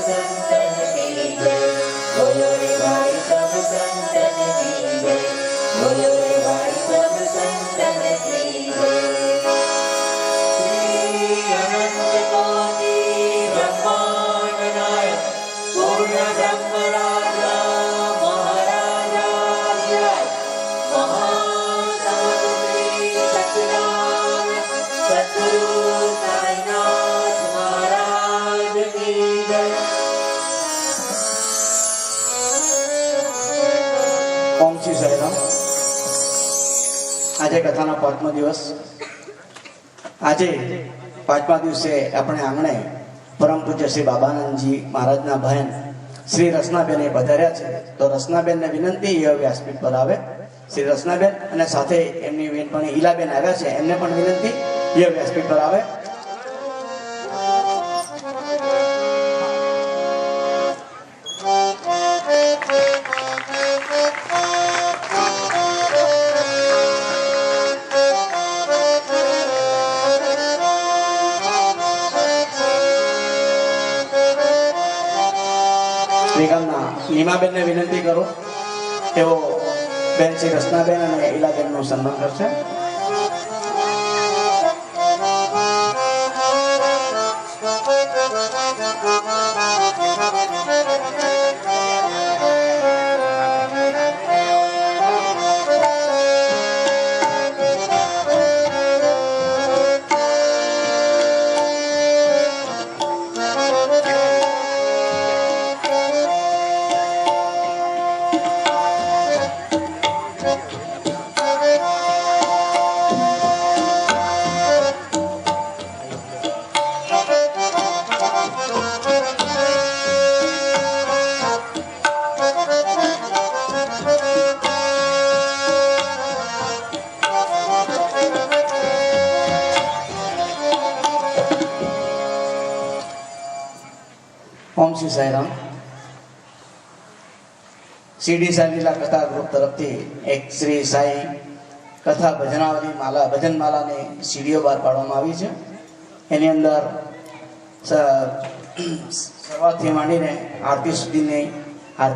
संतन की जय। बोलो रे भाई सब संतन की जय। बोलो रे भाई सब संतन की जय। श्री अनंत कोटि ब्रह्मांड नायक पूर्ण ब्रह्म राजा महाराजा जय। महासमुद्री सच्चिदानंद सद्गुरु साईनाथ महाराज की जय। ओम श्री साईराम। आज कथाना 5मो दिवस। आज 5मा दिवसे अपने आंगणे परम पूज्य श्री बाबानंदजी महाराजना बहन श्री रचनाबेन पधार्या छे। तो रचनाबेन ने विनंती ये व्यासपीठ पर आवे। श्री रचनाबेन अने साथे एमनी बेनपणी हीलाबेन आव्या छे, एમને પણ विनंती ये व्यासपीठ पर आवे। नीमाबेन ने विनंती करो एवो बेन श्री रचनाबेन और हीलाबेन નું સન્માન કરશે। ओम श्री साईराम। सीडी सालीला कथा ग्रुप तरफथी एक श्री साई कथा भजनावली माला भजन माला ने सीडीओ बहार पाडवामां आवी छे। एनी अंदर सवारथी मांडीने आरती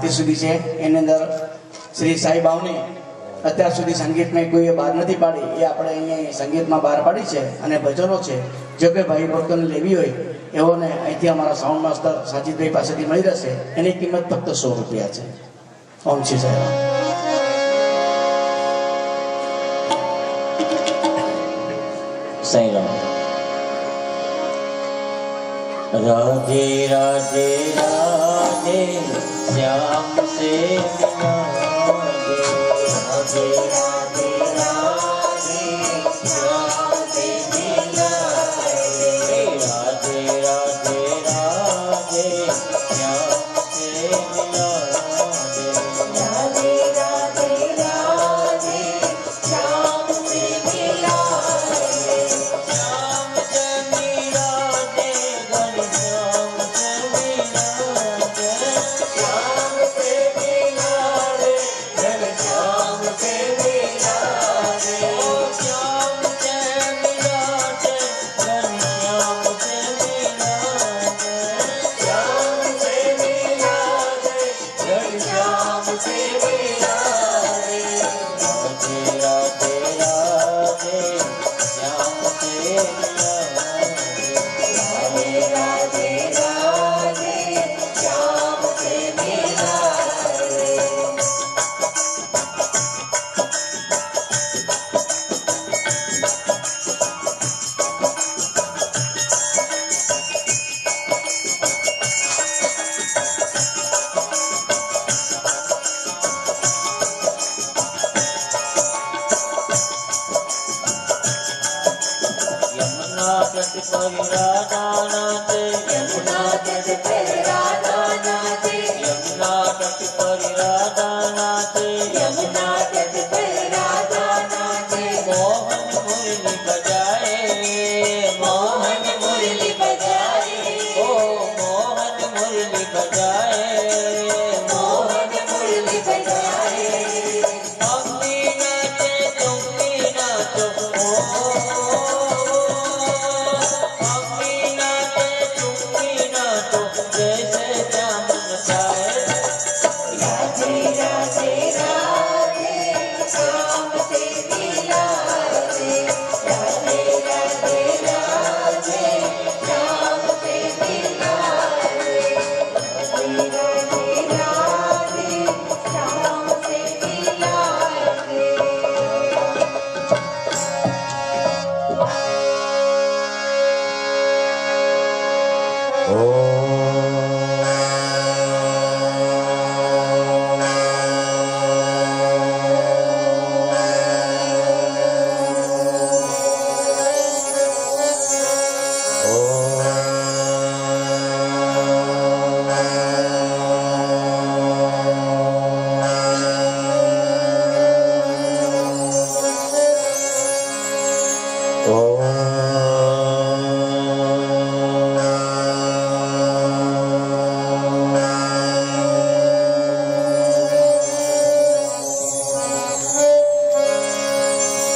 सुधी छे। एनी अंदर श्री साई बावनी અત્યાર સુધી સંગીતમાં કોઈએ બહાર નથી પાડી, એ આપણે અહીંયા સંગીતમાં બહાર પાડી છે અને ભજનો છે। જો કે ભાઈ ભક્તોને લેવી હોય એઓને અહીંથી અમારા સાઉન્ડ માસ્ટર સાજીદભાઈ પાસેથી મળી રહેશે। એની કિંમત ફક્ત 100 રૂપિયા છે। ઓમ શ્રી સાઈરામ। साईराम। राधे राधे राधे श्याम से मिला दे। राधे राधे राधे श्याम से मिला दे। राधे राधे राधे श्याम से मिला दे। राधे राधे राधे श्याम से मिला दे। श्याम से मिला दे घनश्याम से मिला दे। श्याम से मिला दे घनश्याम से मिला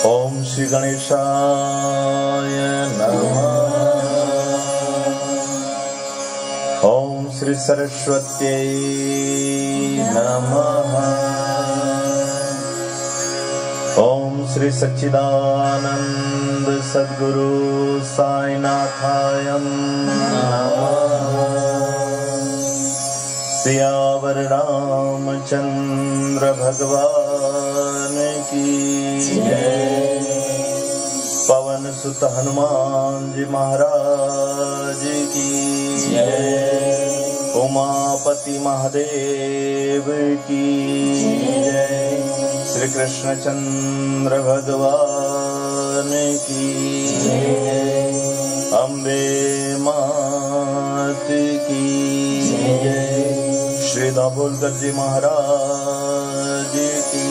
ओम श्री गणेशाय नमः। ओम श्री सरस्वत्यै नमः। ओम श्री सच्चिदानंद सद्गुरु साईनाथाय नमः। सियावर रामचंद्र भगवान की जय। पवन सुत हनुमान जी महाराज की जय। उमापति महादेव की जय। श्री कृष्ण चंद्र भगवान की जय। अम्बे मात की जय। श्री दाभोलकर जी महाराज की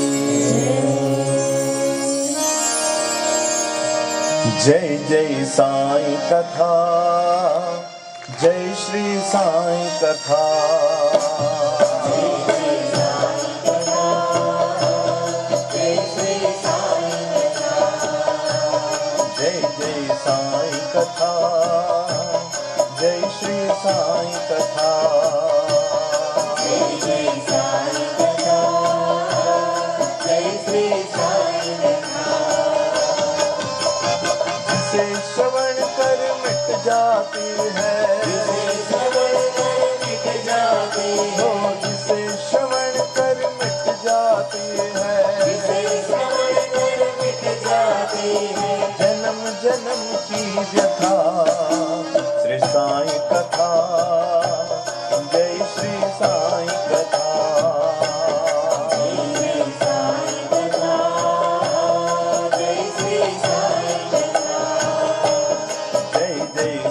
जय। जय साईं कथा, जय श्री साईं कथा। जय जय साईं कथा, जय श्री साईं कथा। जिसे श्रवण कर मिट जाती है, जिसे श्रवण कर मिट जाती है, जिसे श्रवण कर मिट जाती है, जिसे श्रवण कर मिट जाती है। जन्म जन्म की व्यथा श्री साईं कथा। जय श्री साईं कथा।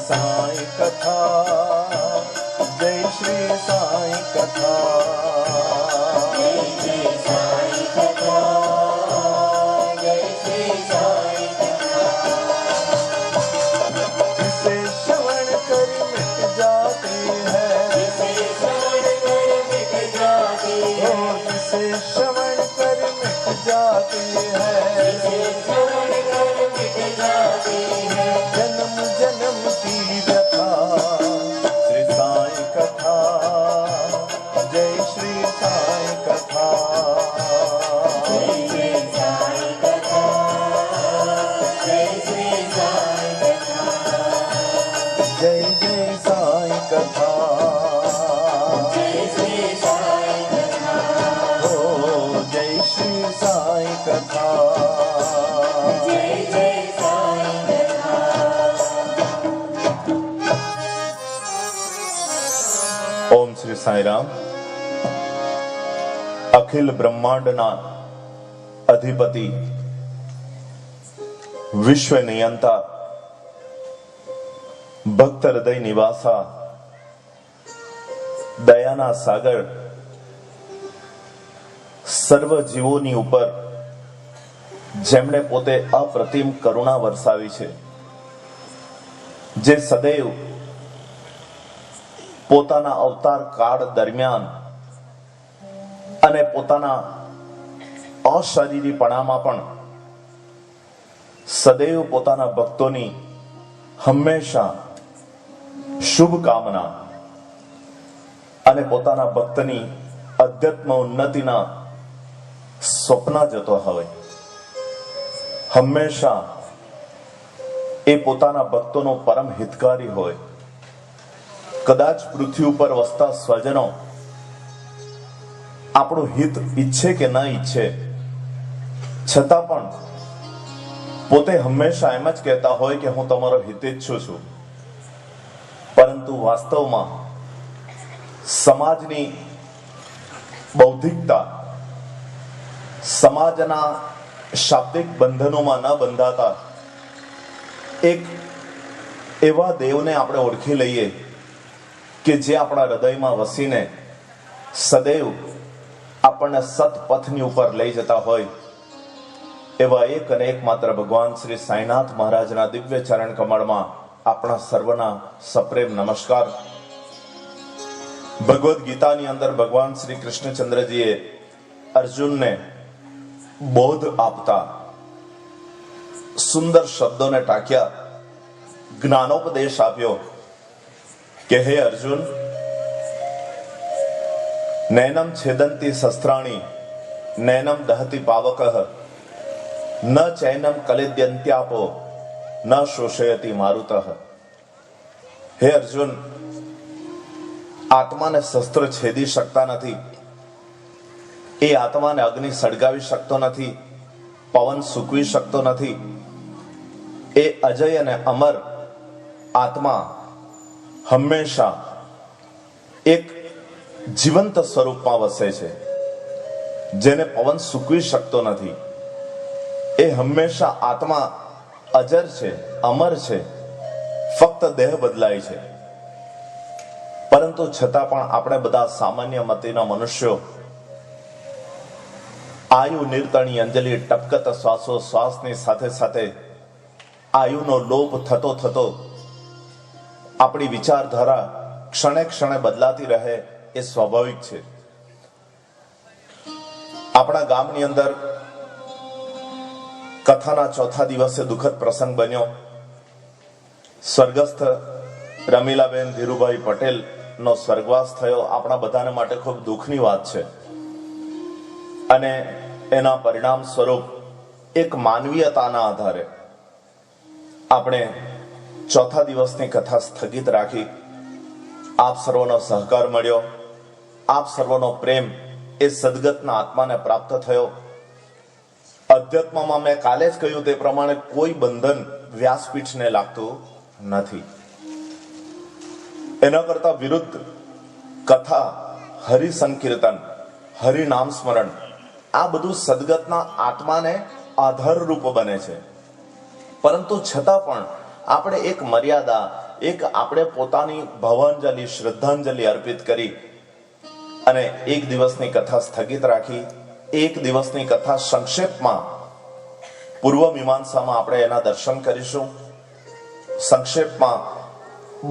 साईं कथा, जय श्री साईं कथा। जय जय साईं कथा, जय श्री साईं कथा। जिसे श्रवण कर मिट जाती है, जिसे श्रवण कर मिट जाती है, जिसे श्रवण कर मिट जाती है, जिसे श्रवण कर मिट जाती है। जन्म जन्म की व्यथा श्री साईं कथा। जय श्री साईं कथा। जय जय साईं कथा, जय श्री साईं कथा। जय जय साईं कथा, जय श्री साईं कथा। ओ जय श्री साईं कथा। जय जय साईं कथा। ओम श्री साई राम। अखिल ब्रह्मांडना अधिपति, विश्व नियंता, ભક્ત હૃદય નિવાસા, દયાના સાગર, સર્વ જીવોની ઉપર જેમણે પોતે અપ્રતિમ કરુણા વરસાવી છે, જે સદૈવ પોતાના અવતાર કાળ દરમિયાન અને પોતાના અશરીરીપણામાં પણ સદૈવ પોતાના ભક્તોની હંમેશા શુભકામના અને પોતાના ભક્તની અધ્યાત્મ ઉન્નતિના સ્વપ્ન જતો હોય, હંમેશા એ પોતાના ભક્તોનો પરમ હિતકારી હોય. કદાચ પૃથ્વી ઉપર વસતા સ્વજનો આપણું હિત ઈચ્છે કે ન ઈચ્છે, છતાં પણ પોતે હંમેશા એમ જ કહેતા હોય કે હું તમારો હિત ઈચ્છું છું. પરંતુ બધું વાસ્તવમાં સમાજની બૌદ્ધિકતા, સમાજના શાબ્દિક બંધનોમાં ન બંધાતા એક એવા દેવને આપણે ઓળખી લઈએ કે જે આપણા હૃદયમાં વસીને સદૈવ આપણને સતપથની ઉપર લઈ જતા હોય એવા એક અને એકમાત્ર ભગવાન શ્રી સાંઈનાથ મહારાજના દિવ્ય ચરણ કમળમાં આપણા સર્વના સપ્રેમ નમસ્કાર. ભગવદ્ ગીતાની અંદર ભગવાન શ્રી કૃષ્ણચંદ્રજીએ અર્જુનને બોધ આપતા સુંદર શબ્દોને ટાંક્યા, જ્ઞાનોપદેશ આપ્યો કે હે અર્જુન, નૈનમ છેદંતી શસ્ત્રાણી નૈનમ દહતી પાવકઃ ન ચૈનમ કલિદ્યંત્યાપો ન શોષયતી મારુતઃ. હે અર્જુન, આત્માને શસ્ત્ર છેદી શકતા નથી, એ આત્માને અગ્નિ સળગાવી શકતો નથી, પવન સૂકવી શકતો નથી. એ અજય અને અમર આત્મા હંમેશા એક જીવંત સ્વરૂપમાં વસે છે, જેને પવન સૂકવી શકતો નથી. એ હંમેશા આત્મા અજર છે, અમર છે, ફક્ત દેહ બદલાય છે. પરંતુ છતાં પણ આપણે બધા સામાન્ય મતિના મનુષ્યો આયુ નિર્તણી અંજલિ ટપકત શ્વાસો શ્વાસની સાથે સાથે આયુનો લોપ થતો થતો આપણી વિચારધારા ક્ષણે ક્ષણે બદલાતી રહે એ સ્વાભાવિક છે. આપણા ગામની અંદર કથાના ચોથા દિવસે દુઃખદ પ્રસંગ બન્યો. સ્વર્ગસ્થ રમીલાબેન ધીરુભાઈ પટેલ નો સ્વર્ગવાસ થયો. આપણા બધાને માટે ખૂબ દુઃખની વાત છે અને એના પરિણામ સ્વરૂપ એક માનવીયતાના આધારે આપણે ચોથા દિવસની કથા સ્થગિત રાખી. આપ સર્વનો સહકાર મળ્યો, આપ સર્વનો પ્રેમ એ સદગતના આત્માને પ્રાપ્ત થયો. અધ્યાત્મમાં મેં કાલે જ કહ્યું તે પ્રમાણે કોઈ બંધન વ્યાસપીઠને લાગતું નથી. એના કરતા વિરુદ્ધ કથા, હરિ સંકીર્તન, હરિ નામ સ્મરણ, આ બધું સદગતના આત્માને આધારરૂપ બને છે. પરંતુ છતાં પણ આપણે એક મર્યાદા, એક આપણે પોતાની ભાવાંજલિ, શ્રદ્ધાંજલિ અર્પિત કરી અને એક દિવસની કથા સ્થગિત રાખી. એક દિવસની કથા સંક્ષેપમાં પૂર્વ મીમાંસામાં આપણે એના દર્શન કરીશું. સંક્ષેપમાં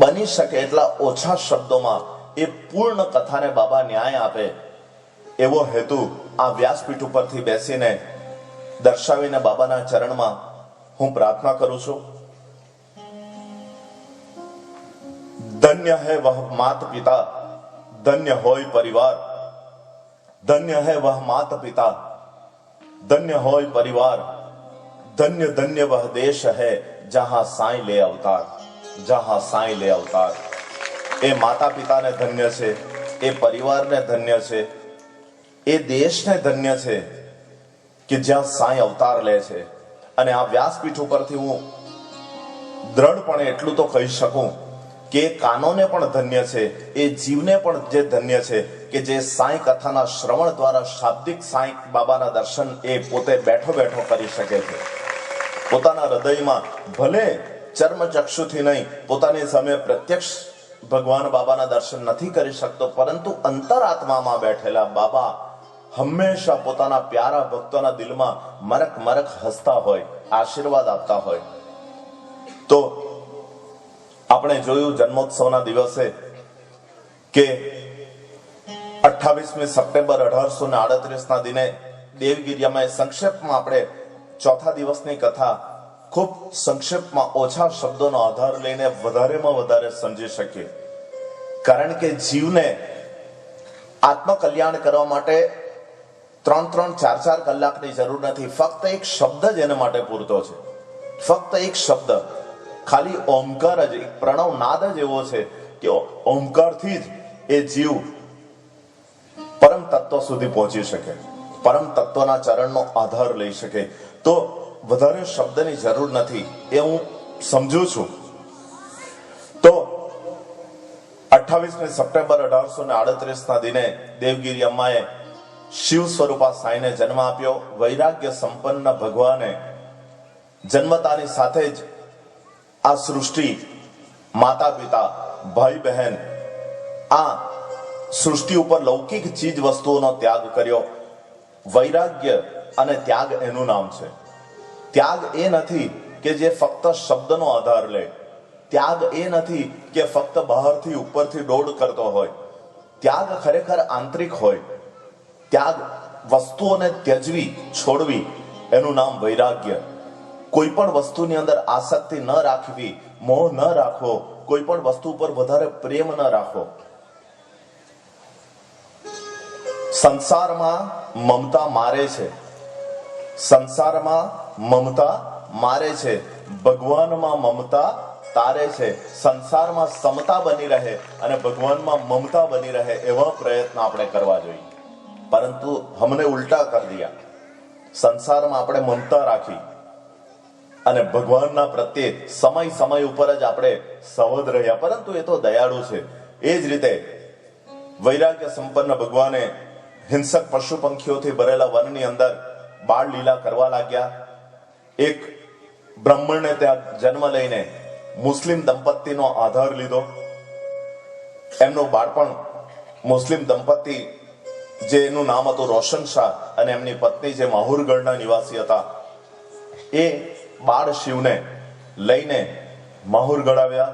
બની શકે એટલા ઓછા શબ્દોમાં એ પૂર્ણ કથાને બાબા ન્યાય આપે એવો હેતુ આ વ્યાસપીઠ ઉપરથી બેસીને દર્શાવીને બાબાના ચરણમાં હું પ્રાર્થના કરું છું. ધન્ય હૈ વહ માત પિતા, ધન્ય હોય પરિવાર. ધન્ય હૈ વહ માત પિતા, ધન્ય હોય પરિવાર. ધન્ય ધન્ય વહ દેશ હૈ જહાં સાંઈ લે અવતાર, જહાં સાંઈ લે અવતાર. એ માતા પિતાને ધન્ય છે, એ પરિવારને ધન્ય છે, એ દેશને ધન્ય છે કે જ્યાં સાંઈ અવતાર લે છે. અને આ વ્યાસપીઠ ઉપરથી હું દ્રઢપણે એટલું તો કહી શકું કે કાનોને પણ ધન્ય છે, એ જીવને પણ જે ધન્ય છે કે જે સાંઈ કથાના શ્રવણ દ્વારા શાબ્દિક સાંઈ બાબાના દર્શન એ પોતે બેઠો બેઠો કરી શકે છે. પોતાના હૃદયમાં ભલે ચર્મચક્ષુથી નહીં, પોતાની સામે પ્રત્યક્ષ ભગવાન બાબાના દર્શન નથી કરી શકતો, પરંતુ અંતરાત્મામાં બેઠેલા બાબા હંમેશા પોતાના પ્યારા ભક્તોના દિલમાં મરક મરક હસતા હોય, આશીર્વાદ આપતા હોય. તો આપણે જોયું જન્મોત્સવના દિવસે કે 28મી સપ્ટેમ્બર 1838ના દિને દેવગિરિયામાં સંક્ષેપમાં આપણે ચોથા દિવસની કથા ખૂબ સંક્ષેપમાં ઓછા શબ્દોનો આધાર લઈને વધારેમાં વધારે સમજી શકીએ. કારણ કે જીવને આત્મકલ્યાણ કરવા માટે 3-4 કલાકની જરૂર નથી. ફક્ત એક શબ્દ જ એના માટે પૂરતો છે. ફક્ત એક શબ્દ, ખાલી ઓમકાર જ, એક પ્રણવ નાદ જ એવો છે કે ઓમકારથી જ એ જીવ પરમ તત્વ સુધી પહોંચી શકે, પરમ તત્વના ચરણનો આધાર લઈ શકે. તો વધારે શબ્દની જરૂર નથી, એ હું સમજુ છું. તો 28 સપ્ટેમ્બર 1838 દિને દેવગીરી અમ્માએ શિવ સ્વરૂપા સાંઈને જન્મ આપ્યો. વૈરાગ્ય સંપન્ન ભગવાને જન્મતાની સાથે જ આ સૃષ્ટિ, માતા પિતા, ભાઈ બહેન, આ સૃષ્ટિ ઉપર લૌકિક ચીજ વસ્તુઓનો ત્યાગ કર્યો. વૈરાગ્ય અને ત્યાગ એનું નામ છે. ત્યાગ એ નથી કે જે ફક્ત શબ્દનો આધાર લે. ત્યાગ એ નથી કે ફક્ત બહારથી ઉપરથી દોડ કરતો હોય. ત્યાગ ખરેખર આંતરિક હોય. ત્યાગ વસ્તુઓને ત્યજવી, છોડવી, એનું નામ વૈરાગ્ય. કોઈ પણ વસ્તુની અંદર આસક્તિ ન રાખવી, મોહ ન રાખવો, કોઈ પણ વસ્તુ પર વધારે પ્રેમ ન રાખવો. સંસારમાં મમતા મારે છે. સંસારમાં મમતા મારે છે. ભગવાનમાં મમતા તારે છે. સંસારમાં સમતા બની રહે અને ભગવાનમાં મમતા બની રહે એવા પ્રયત્ન આપણે કરવા જોઈએ. પરંતુ હમને ઉલટા કરી દિયા. સંસારમાં આપણે મમતા રાખી અને ભગવાનના પ્રત્યે સમય ઉપર જ આપણે સંવદ રહ્યા. પરંતુ એ તો દયાળુ છે. એ જ રીતે વૈરાગ્ય સંપન્ન ભગવાને હિંસક પશુ પંખીઓથી ભરેલા વનની અંદર બાળ લીલા કરવા લાગ્યા. એક બ્રાહ્મણને ત્યાં જન્મ લઈને મુસ્લિમ દંપતીનો આધાર લીધો. એમનું બાળપણ મુસ્લિમ દંપતી, જે એનું નામ હતું રોશન શાહ, અને એમની પત્ની જે માહુરગઢના નિવાસી હતા, એ બાળ શિવને લઈને માહુરગઢ આવ્યા.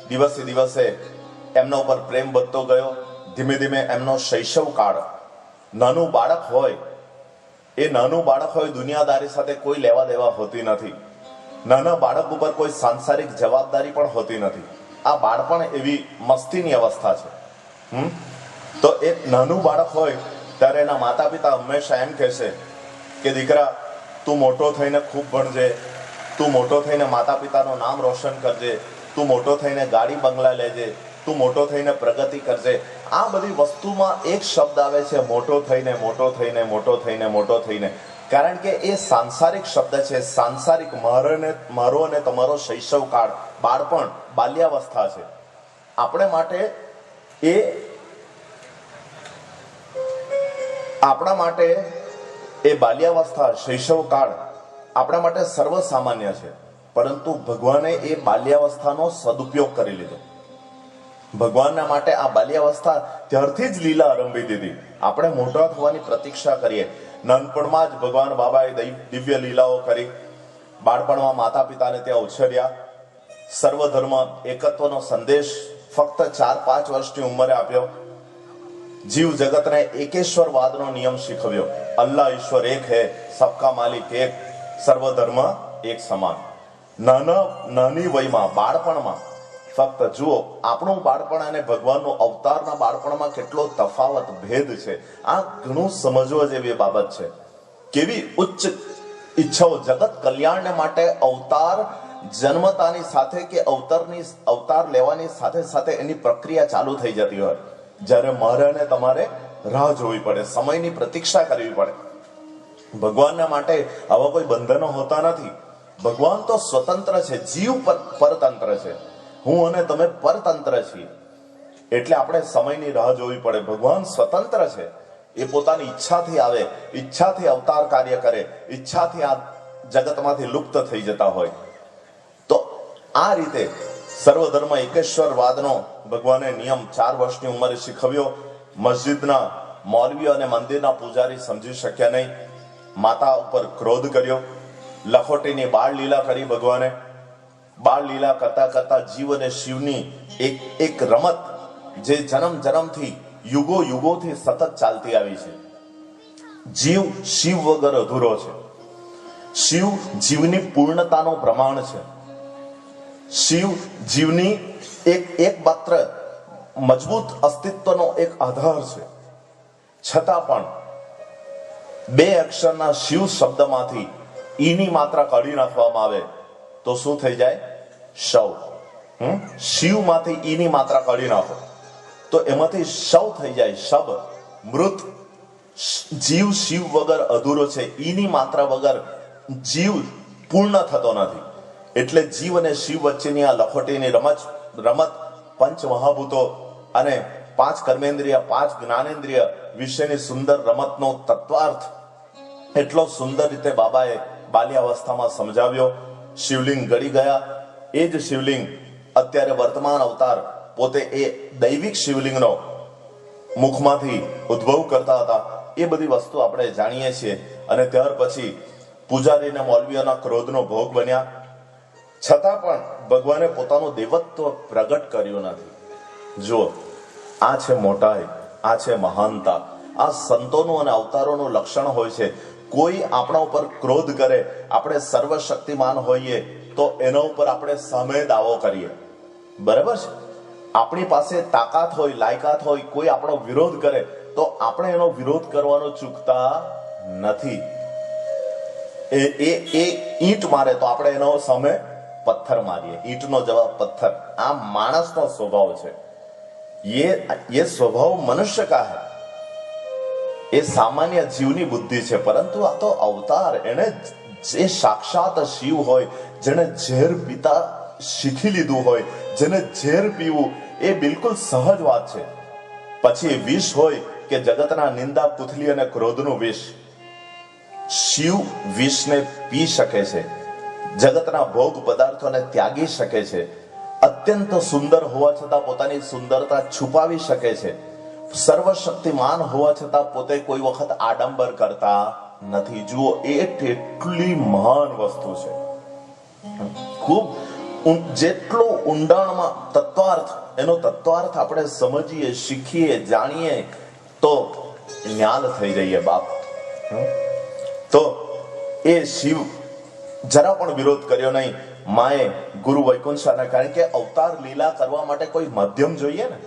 દિવસે દિવસે એમના ઉપર પ્રેમ વધતો ગયો. ધીમે ધીમે એમનો શૈશવ કાળ, નાનું બાળક હોય, એ નાનું બાળક હોય, દુનિયાદારી સાથે કોઈ લેવા દેવા હોતી નથી. નાના બાળક ઉપર કોઈ સાંસારિક જવાબદારી પણ હોતી નથી. આ બાળપણ એવી મસ્તીની અવસ્થા છે. તો એ નાનું બાળક હોય ત્યારે એના માતા પિતા હંમેશા એમ કહેશે કે દીકરા, તું મોટો થઈને ખૂબ ભણજે, તું મોટો થઈને માતા પિતાનું નામ રોશન કરજે, તું મોટો થઈને ગાડી બંગલા લેજે, તું મોટો થઈને પ્રગતિ કરજે. આ બધી વસ્તુમાં એક શબ્દ આવે છે, મોટો થઈને, મોટો થઈને, મોટો થઈને, મોટો થઈને. કારણ કે એ સાંસારિક શબ્દ છે. સાંસારિક મારો અને તમારો શૈશવ કાળ, બાળપણ, બાલ્યાવસ્થા છે. આપણે માટે આપણા માટે એ બાલ્યાવસ્થા, શૈશવ કાળ આપણા માટે સર્વસામાન્ય છે. પરંતુ ભગવાને એ બાલ્યાવસ્થાનો સદુપયોગ કરી લીધો. ભગવાનના માટે આ બાલ્યાવસ્થા ત્યારથી જ લીલા આરંભી દીધી. આપણે મોટા થવાની પ્રતીક્ષા કરીએ. નાનપણમાં જ ભગવાન બાબાએ દિવ્ય લીલાઓ કરી. બાળપણમાં માતા પિતાને ત્યાં ઉછર્યા. સર્વધર્મ એકત્વનો સંદેશ ફક્ત 4-5 વર્ષની ઉંમરે આપ્યો. જીવ જગતને એકેશ્વરવાદનો નિયમ શીખવ્યો. અલ્લાહ ઈશ્વર એક હે, સબકા માલિક એક, સર્વધર્મ એક સમાન. નાની વયમાં, બાળપણમાં ફક્ત જુઓ, આપણું બાળપણ અને ભગવાનનું અવતારના બાળપણમાં કેટલો તફાવત, ભેદ છે. આ ઘણું સમજવા જેવી બાબત છે. કેવી ઉચ્ચ ઈચ્છાઓ, જગત કલ્યાણને માટે અવતાર જન્મતાની સાથે કે અવતાર લેવાની સાથે સાથે એની પ્રક્રિયા ચાલુ થઈ જતી હોય. જ્યારે મારે અને તમારે રાહ જોવી પડે, સમયની પ્રતીક્ષા કરવી પડે. ભગવાનના માટે આવા કોઈ બંધનો હોતા નથી. ભગવાન તો સ્વતંત્ર છે, જીવ પરતંત્ર છે. હું અને તમે પરતંત્ર છીએ. એટલે આપણે સમયની રાહ જોવી પડે. ભગવાન સ્વતંત્ર છે. એ પોતાની ઈચ્છાથી આવે, ઈચ્છાથી અવતાર કાર્ય કરે, ઈચ્છાથી આ જગતમાંથી લુપ્ત થઈ જતા હોય. તો આ રીતે સર્વધર્મ એકેશ્વરવાદનો ભગવાને નિયમ 4 વર્ષની ઉંમરે શીખવ્યો. મસ્જિદના મૌલવીઓ અને મંદિરના પૂજારી સમજી શક્યા નહીં. માતા ઉપર ક્રોધ કર્યો. લખોટીની બાળ લીલા કરી ભગવાને. બાળ લીલા કરતા કરતા જીવ અને શિવની એક રમત, જે જન્મથી યુગોથી સતત ચાલતી આવી છે. જીવ શિવ વગર અધૂરો છે. શિવ જીવની પૂર્ણતાનો પ્રમાણ છે. શિવ જીવની એક માત્ર મજબૂત અસ્તિત્વનો એક આધાર છે. છતાં પણ 2 અક્ષરના શિવ શબ્દમાંથી ઈની માત્રા કાઢી નાખવામાં આવે તો શું થઈ જાય? શવ. શિવમાંથી ઈની માત્રા કાઢી નાખો તો એમાંથી શવ થઈ જાય, શબ, મૃત. જીવ શિવ વગર અધૂરો છે. ઈની માત્રા વગર જીવ પૂર્ણ થતો નથી. એટલે જીવ અને શિવ વચ્ચેની આ લખોટીની રમત પંચ મહાભૂતો અને 5 કર્મેન્દ્રિય 5 જ્ઞાનેન્દ્રિય વિશેની સુંદર રમતનો તત્વાર્થ એટલો સુંદર રીતે બાબાએ બાલ્યાવસ્થામાં સમજાવ્યો. શિવલિંગ ગળી ગયા. એ જ શિવલિંગ અત્યારે વર્તમાન અવતાર પોતે એ દૈવિક શિવલિંગનો મુખમાંથી ઉદ્ભવ કરતા હતા. એ બધી વસ્તુ આપણે જાણીએ છીએ. અને ત્યાર પછી પૂજારીને મૌલવીઓના ક્રોધનો ભોગ બન્યા, છતાં પણ ભગવાને પોતાનું દેવત્વ પ્રગટ કર્યું નથી. જુઓ, આ છે મોટાઈ, આ છે મહાનતા. આ સંતોનું અને અવતારોનું લક્ષણ હોય છે. કોઈ આપણા ઉપર ક્રોધ કરે, આપણે સર્વશક્તિમાન હોઈએ તો એના ઉપર આપણે સામે દાવો કરીએ, બરાબર છે? આપણી પાસે તાકાત હોય, લાયકાત હોય, કોઈ આપણો વિરોધ કરે તો આપણે એનો વિરોધ કરવાનો ચૂકતા નથી. એ ઈંટ મારે તો આપણે એનો સામે પથ્થર મારીએ. ઈંટનો જવાબ પથ્થર. આ માણસનો સ્વભાવ છે. ये स्वभाव मनुष्य का है. એ સામાન્ય જીવની બુદ્ધિ છે. પરંતુ આ તો અવતાર, એને જે સાક્ષાત શિવ હોય, જેને ઝેર પીતા શીખી લીધું હોય, જેને ઝેર પીવું એ બિલકુલ સહજ વાત છે. પછી વિષ હોય કે જગતના નિંદા, પુથલી અને ક્રોધનું વિષ, શિવ વિષને પી શકે છે. જગતના ભોગ પદાર્થોને ત્યાગી શકે છે. અત્યંત સુંદર હોવા છતાં પોતાની સુંદરતા છુપાવી શકે છે. સર્વશક્તિમાન હોવા છતાં પોતે કોઈ વખત આડંબર કરતા નથી. જુઓ, એ કેટલી મહાન વસ્તુ છે. ખૂબ જેટલો ઊંડાણમાં તત્વાર્થ, એનો તત્વાર્થ આપણે સમજીએ, શીખીએ, જાણીએ તો જ્ઞાન થઈ જઈએ બાપ. તો એ શિવ જરા પણ વિરોધ કર્યો નહીં. માએ ગુરુ વૈકુંઠ શાહને, કારણ કે અવતાર લીલા કરવા માટે કોઈ માધ્યમ જોઈએ ને,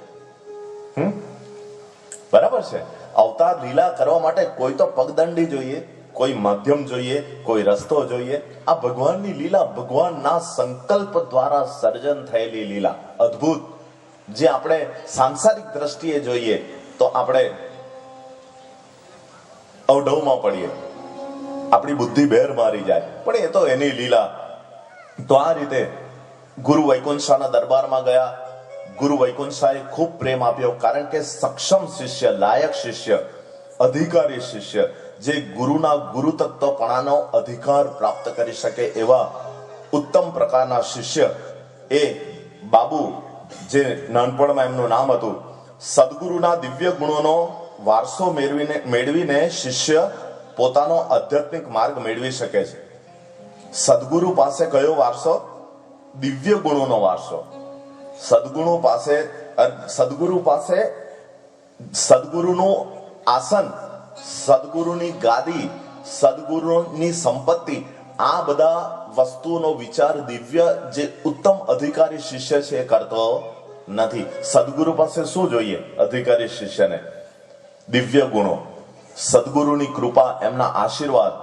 બરાબર છે? અવતાર લીલા કરવા માટે કોઈ તો પગદંડી જોઈએ, કોઈ માધ્યમ જોઈએ, કોઈ રસ્તો જોઈએ. આ ભગવાનની લીલા, ભગવાનના સંકલ્પ દ્વારા સર્જન થયેલી લીલા, અદ્ભુત. જે આપણે સાંસારિક દ્રષ્ટિએ જોઈએ તો આપણે અવઢવમાં પડીએ, આપણી બુદ્ધિ બેર મારી જાય, પણ એ તો એની લીલા. તો આ રીતે ગુરુ વૈકુંઠ શાહના દરબારમાં ગયા. ગુરુ વૈકુંઠ શાહે ખૂબ પ્રેમ આપ્યો, કારણ કે સક્ષમ શિષ્ય, લાયક શિષ્ય, અધિકારી શિષ્ય, જે ગુરુના ગુરુ તત્વપણાનો અધિકાર પ્રાપ્ત કરી શકે એવા ઉત્તમ પ્રકારના શિષ્ય એ બાબુ, જે નાનપણમાં એમનું નામ હતું. સદગુરુના દિવ્ય ગુણોનો વારસો મેળવીને શિષ્ય પોતાનો આધ્યાત્મિક માર્ગ મેળવી શકે છે. સદગુરુ પાસે કયો વારસો? દિવ્ય ગુણોનો વારસો. સદગુરુ પાસે સદગુરુનું આસન, સદગુરુની ગાદી, સદગુરુની સંપત્તિ, આ બધા વસ્તુનો વિચાર દિવ્ય જે ઉત્તમ અધિકારી શિષ્ય છે એ કરતો નથી. સદગુરુ પાસે શું જોઈએ અધિકારી શિષ્યને? દિવ્ય ગુણો, સદગુરુની કૃપા, એમના આશીર્વાદ.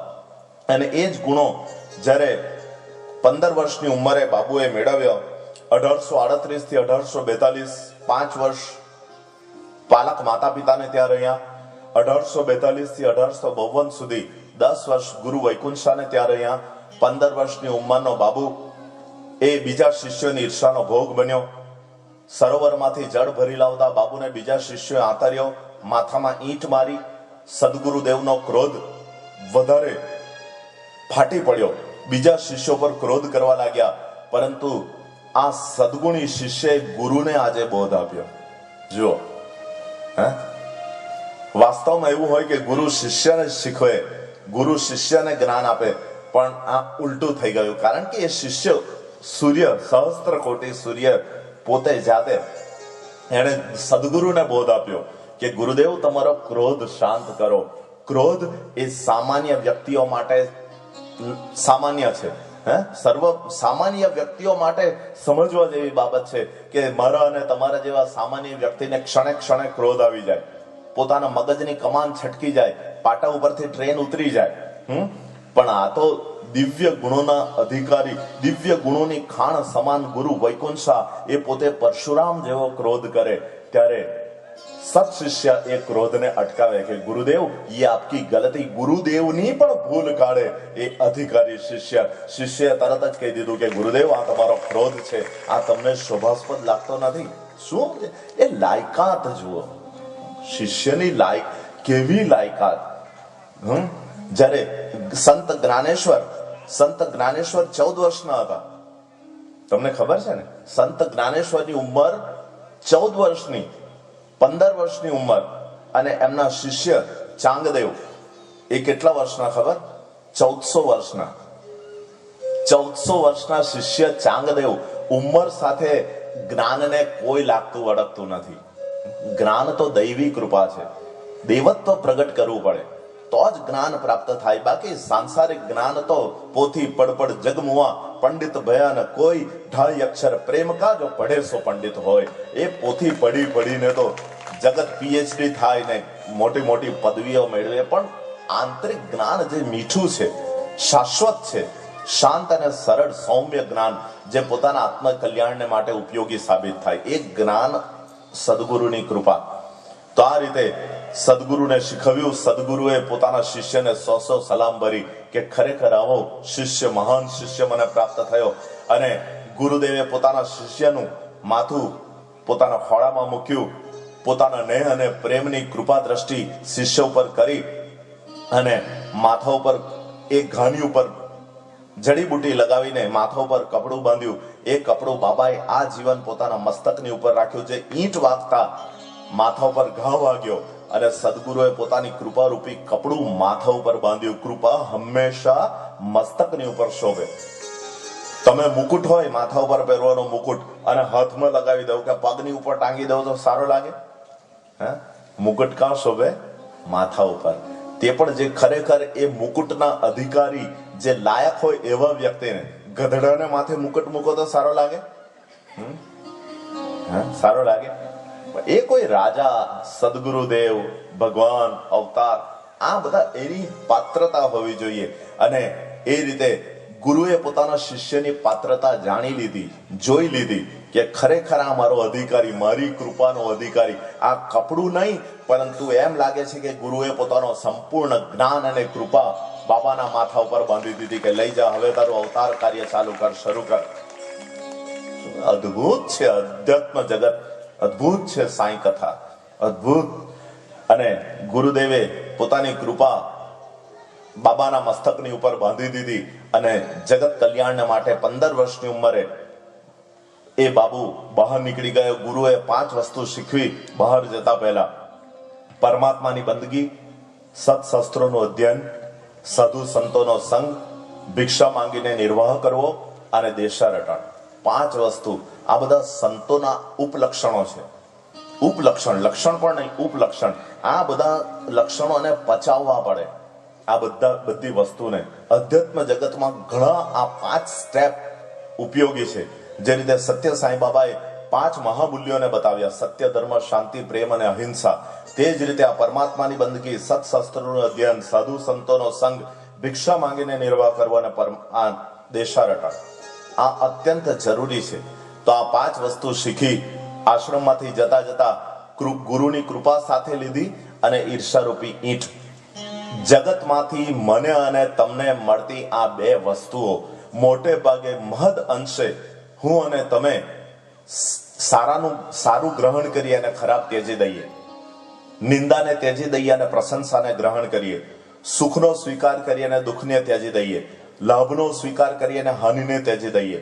અને એ જ ગુણો જ્યારે 15 વર્ષની ઉંમરે બાબુએ મેળવ્યો. 1838 થી 1842 5 વર્ષ પાલક માતા પિતાને ત્યાં રહ્યા. 1842 થી 1852 સુધી 10 વર્ષ ગુરુ વૈકુંઠ શાહને ત્યાં રહ્યા. 15 વર્ષની ઉંમરનો બાબુ એ બીજા શિષ્યોની ઈર્ષાનો ભોગ બન્યો. સરોવરમાંથી જળ ભરી લાવતા બાબુને બીજા શિષ્યોએ આંતર્યો, માથામાં ઈંટ મારી. સદગુરુદેવનો ક્રોધ વધારે ફાટી પડ્યો. બીજા શિષ્યો પર ક્રોધ કરવા લાગ્યા. પરંતુ આ સદગુણી શિષ્યએ ગુરુને આજે બોધ આપ્યો. જુઓ, વાસ્તવમાં એવું હોય કે ગુરુ શિષ્યને શીખવે, ગુરુ શિષ્યને જ્ઞાન આપે, પણ આ ઉલટું થઈ ગયું. કારણ કે એ શિષ્ય સૂર્ય, સહસ્ત્ર કોટી સૂર્ય પોતે જાતે એને સદગુરુને બોધ આપ્યો કે ગુરુદેવ તમારો ક્રોધ શાંત કરો. ક્રોધ એ સામાન્ય વ્યક્તિઓ માટે સામાન્ય છે. સર્વ સામાન્ય વ્યક્તિઓ માટે સમજવા જેવી બાબત છે કે મારા અને તમારા જેવા સામાન્ય વ્યક્તિને ક્ષણે ક્ષણે ક્રોધ આવી જાય, પોતાના મગજની કમાન છટકી જાય, પાટા ઉપરથી ટ્રેન ઉતરી જાય. પણ આ તો દિવ્ય ગુણોના અધિકારી, દિવ્ય ગુણોની ખાણ સમાન ગુરુ વૈકુંઠ શાહ એ પોતે પરશુરામ જેવો ક્રોધ કરે ત્યારે સત શિષ્ય એ ક્રોધને અટકાવે કે ગુરુદેવ ये आपकी गलती. ગુરુદેવની પણ ભૂલ કાઢે એ અધિકારી શિષ્ય. શિષ્યએ તરત જ કહી દીધું કે ગુરુદેવ આ તમારો ક્રોધ છે, આ તમને શોભાસ્પદ લાગતો નથી. શું છે? એ લાયકાત જુઓ, શિષ્યની કેવી લાયકાત. જ્યારે સંત જ્ઞાનેશ્વર 14 વર્ષના હતા. તમને ખબર છે ને, સંત જ્ઞાનેશ્વરની ઉંમર 14 વર્ષની, 15 વર્ષની ઉંમર. અને એમના શિષ્ય ચાંગદેવ એ કેટલા વર્ષના ખબર? 1400 વર્ષના. 1400 વર્ષના શિષ્ય ચાંગદેવ. ઉંમર સાથે જ્ઞાનને કોઈ લાગતું વળગતું નથી. જ્ઞાન તો દૈવી કૃપા છે, દેવત્વ પ્રગટ કરવું પડે તો જ જ્ઞાન પ્રાપ્ત થાય. બાકી સાંસારિક જ્ઞાન તો પોથી પડપડ જગમુઆ પંડિત ભયાન કોઈ 2.5 અક્ષર પ્રેમ કા જો પઢે સો પંડિત હોય. એ પોથી પડીને તો જગત PhD થાય ને મોટી મોટી પદવીઓ મેળવે, પણ આંતરિક જ્ઞાન જે મીઠું છે, શાશ્વત છે, શાંત અને સરળ સૌમ્ય જ્ઞાન જે પોતાના આત્મકલ્યાણને માટે ઉપયોગી સાબિત થાય, એ જ્ઞાન સદગુરુની કૃપા. તો આ રીતે સદગુરુને શીખવ્યું. સદગુરુએ પોતાના શિષ્યને 100 સલામ ભરી કે ખરેખર આવો શિષ્ય, મહાન શિષ્ય મને પ્રાપ્ત થયો. અને ગુરુદેવે પોતાના શિષ્યનું માથું પોતાના ખોળામાં મૂક્યું, પોતાના નેહ અને પ્રેમની કૃપા દ્રષ્ટિ શિષ્ય ઉપર કરી અને માથા ઉપર એક ઘાની ઉપર જડીબુટી લગાવીને માથા ઉપર કપડું બાંધ્યું. એ કપડું બાબાએ આ જીવન પોતાના મસ્તકની ઉપર રાખ્યું. જે ઈંટ વાગતા માથા ઉપર ઘા વાગ્યો અને સદગુરુએ પોતાની કૃપા રૂપી કપડું માથા ઉપર બાંધ્યું. કૃપા હંમેશા મસ્તકની ઉપર શોભે. તમે મુકુટ હોય, માથા ઉપર પહેરવાનો મુકુટ, અને હાથમાં લગાવી દો કે પગની ઉપર ટાંગી દો તો સારો લાગે? મુકુટ કાં શોભે? માથા ઉપર. તે પણ જે ખરેખર એ મુકુટના અધિકારી, જે લાયક હોય એવા વ્યક્તિને, ગધડાને માથે મુકુટ મૂકો તો સારો લાગે? સારો લાગે? એ કોઈ રાજા, સદગુરુદેવ, ભગવાન, અવતાર, આ બધા એની પાત્રતા હોવી જોઈએ. અને એ રીતે ગુરુએ પોતાના શિષ્યની પાત્રતા જાણી લીધી, જોઈ લીધી કે ખરેખર આ મારો અધિકારી, મારી કૃપાનો અધિકારી. આ કપડું નહીં, પરંતુ એમ લાગે છે કે ગુરુએ પોતાનો સંપૂર્ણ જ્ઞાન અને કૃપા બાબાના માથા ઉપર બાંધી દીધી કે લઈ જા, હવે તારું અવતાર કાર્ય ચાલુ કર, શરૂ કર. અદ્ભુત છે અધ્યાત્મ જગત, અદ્ભુત છે સાંઈ કથા, અદ્ભુત. અને ગુરુદેવે પોતાની કૃપા બાબાના મસ્તકની ઉપર બાંધી દીધી અને જગત કલ્યાણને માટે 15 વર્ષની ઉંમરે એ બાબુ બહાર નીકળી ગયો. ગુરુએ 5 વસ્તુ શીખવી બહાર જતા પહેલા: પરમાત્માની બંદગી, સત્શાસ્ત્રોનું અધ્યયન, સાધુ સંતોનો સંગ, ભિક્ષા માંગીને નિર્વાહ કરવો અને દેશારટણ. 5 વસ્તુ. આ બધા સંતોના ઉપલક્ષણો છે. ઉપલક્ષણ, લક્ષણ પણ નહીં, ઉપલક્ષણ. આ બધા લક્ષણોને પચાવવા પડે. આ બધી વસ્તુને અધ્યાત્મ જગતમાં ઘણા આ 5 સ્ટેપ ઉપયોગી છે. જે રીતે સત્ય સાંઈ બાબાએ 5 મહામૂલ્યોને બતાવ્યા: સત્ય, ધર્મ, શાંતિ, પ્રેમ અને અહિંસા. તે જ રીતે આ પરમાત્માની બંદગી, સત્શાસ્ત્રોનું અધ્યયન, સાધુ સંતોનો સંગ, ભિક્ષા માંગીને નિર્વાહ કરવો અને આ દેશારટણ, આ અત્યંત જરૂરી છે. તો આ 5 વસ્તુ શીખી આશ્રમમાંથી જતા ગુરુની કૃપા સાથે લીધી અને ઈર્ષારૂપી ઈંટ. જગતમાંથી મને અને તમને મળતી આ 2 વસ્તુઓ મોટે ભાગે મહદ અંશે હું અને તમે સારું ગ્રહણ કરીએ અને ખરાબ ત્યજી દઈએ, નિંદાને ત્યજી દઈએ અને પ્રશંસાને ગ્રહણ કરીએ, સુખનો સ્વીકાર કરીએ અને દુઃખને ત્યજી દઈએ, લાભનો સ્વીકાર કરીએ અને હાનિને ત્યજી દઈએ.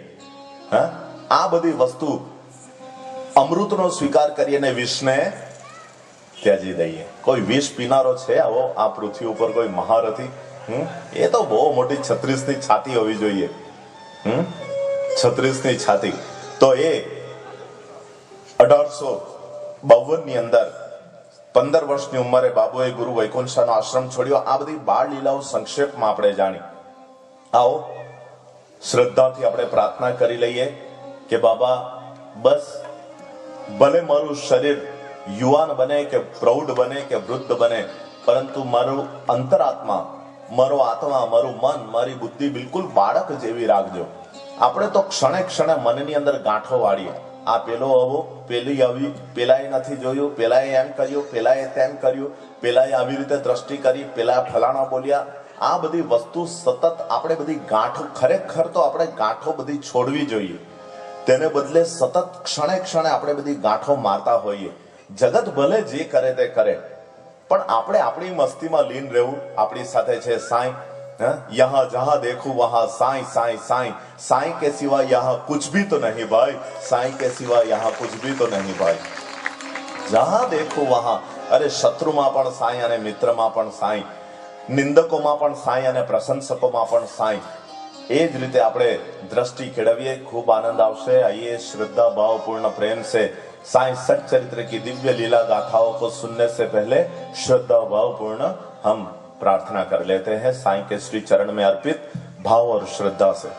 આ બધી વસ્તુ, અમૃતનો સ્વીકાર કરીએ અને વિષને ત્યજી દઈએ. કોઈ વિષ પીનારો છે આવો આ પૃથ્વી ઉપર કોઈ મહારથી? એ તો બહુ મોટી 36ની છાતી હોવી જોઈએ. 36ની છાતી. તો એ 1852 ની અંદર 15 વર્ષની ઉંમરે બાબુએ ગુરુ વૈકુંઠનો આશ્રમ છોડ્યો. આ બધી બાળ લીલાઓ સંક્ષેપમાં આપણે જાણી. આવો શ્રદ્ધાથી આપણે પ્રાર્થના કરી લઈએ કે બાબા, બસ ભલે મારું શરીર યુવાન બને કે પ્રૌઢ બને કે વૃદ્ધ બને, પરંતુ મારું અંતરાત્મા, મારો આત્મા, મારું મન, મારી બુદ્ધિ બિલકુલ બાળક જેવી રાખજો. આપણે તો ક્ષણે ક્ષણે મનની અંદર ગાંઠો વાળીએ. આ પેલો આવો, પેલી આવી, પેલાએ નથી જોયું, પેલાએ એમ કર્યું, પેલાએ તેમ કર્યું, પેલાએ આવી રીતે દ્રષ્ટિ કરી, પેલા ફલાણા બોલ્યા. આ બધી વસ્તુ સતત આપણે બધી ગાંઠો, ખરેખર તો આપણે ગાંઠો બધી છોડવી જોઈએ. તેને બદલે સતત ક્ષણે ક્ષણે આપણે બધી ગાંઠો મારતા હોઈએ. જગત ભલે જે કરે તે કરે, પણ આપણે આપણી મસ્તીમાં લીન રહેવું. આપણી સાથે છે સાંઈ. यहाँ जहां देखूं वहां साईं साईं साईं. साईं के सिवा यहाँ कुछ भी तो नहीं भाई. साईं के सिवा यहाँ कुछ भी तो नहीं भाई. जहां देखूं वहां. અરે શત્રુમાં પણ સાંઈ અને મિત્રમાં પણ સાંઈ, નિંદકોમાં પણ સાંઈ અને પ્રશંસકોમાં પણ સાંઈ. એ જ રીતે આપણે દ્રષ્ટિ ખેડવીએ, ખૂબ આનંદ આવશે. आइए श्रद्धा भावपूर्ण प्रेम से साईं सच्चरित्र की दिव्य लीला गाथाओं को सुनने से पहले श्रद्धा भावपूर्ण हम प्रार्थना कर लेते हैं साईं के श्री चरण में अर्पित भाव और श्रद्धा से.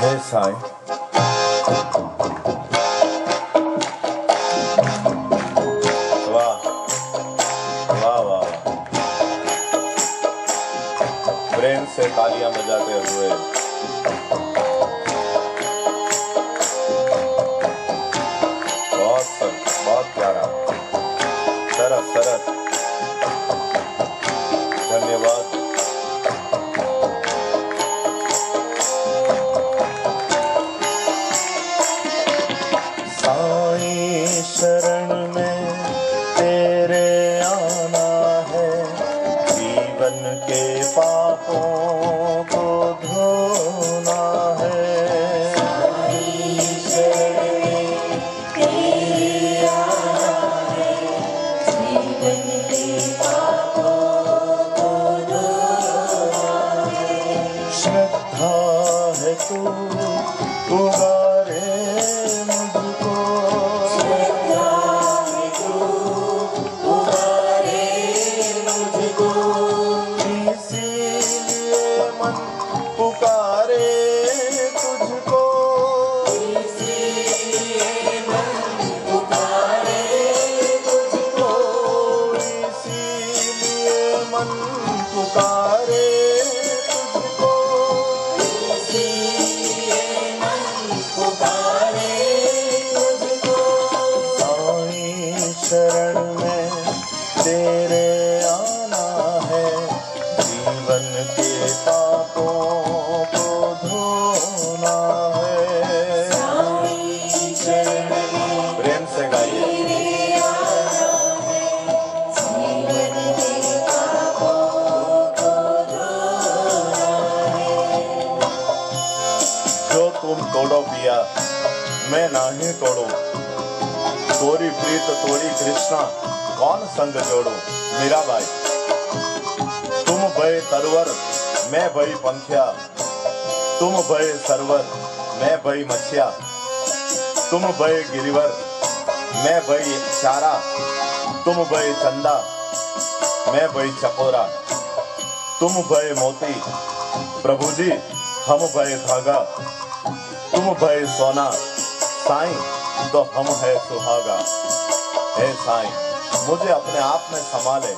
हे साईं, वाह वाह वाह, प्रेम से तालियां बजाते हुए बहुत प्यारा, सरस सरस, धन्यवाद. साईं शरण में तेरे आना है, जीवन के पापों को धोना है. साईं शरण में तेरे आना है, जीवन के पापों को धोना है. श्रद्धा है तू उबारे मुझको, श्रद्धा है तू उबारे मुझको. इसीलिए मन पुकारे तुझको, इसीलिए मन पुकारे तुझको. इसीलिए मन पुकारे तुझको. इसीलिए मन पुकारे तुझको. साईं शरण में तेरे आना है, जीवन के पापों को धोना है. साईं शरण में प्रेम से गाइए. तेरे आना है, जीवन के पापों को धोना है. जो तुम तोड़ो पिया मैं नहीं तोड़ू, तोरी प्रीत तोड़ी कृष्णा कौन संग जोड़ू. मीराबाई. तुम भय तरवर मैं भई पंखिया, तुम भय सरवर मैं भई मछिया, तुम भय गिरिवर मैं भई चारा, तुम भय चंदा मैं भई चकोरा, तुम भय मोती प्रभु जी हम भय धागा, तुम भय सोना साईं तो हम है सुहागा. हे साईं, मुझे अपने आप में संभाले.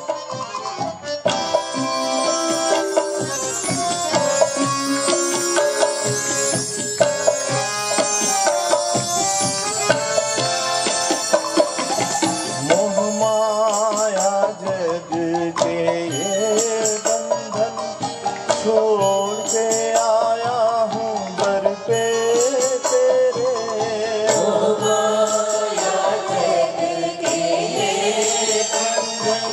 मोह माया जग के ये बंधन छोड़ के आया हूँ दर पे तेरे. माया जग के ये बंधन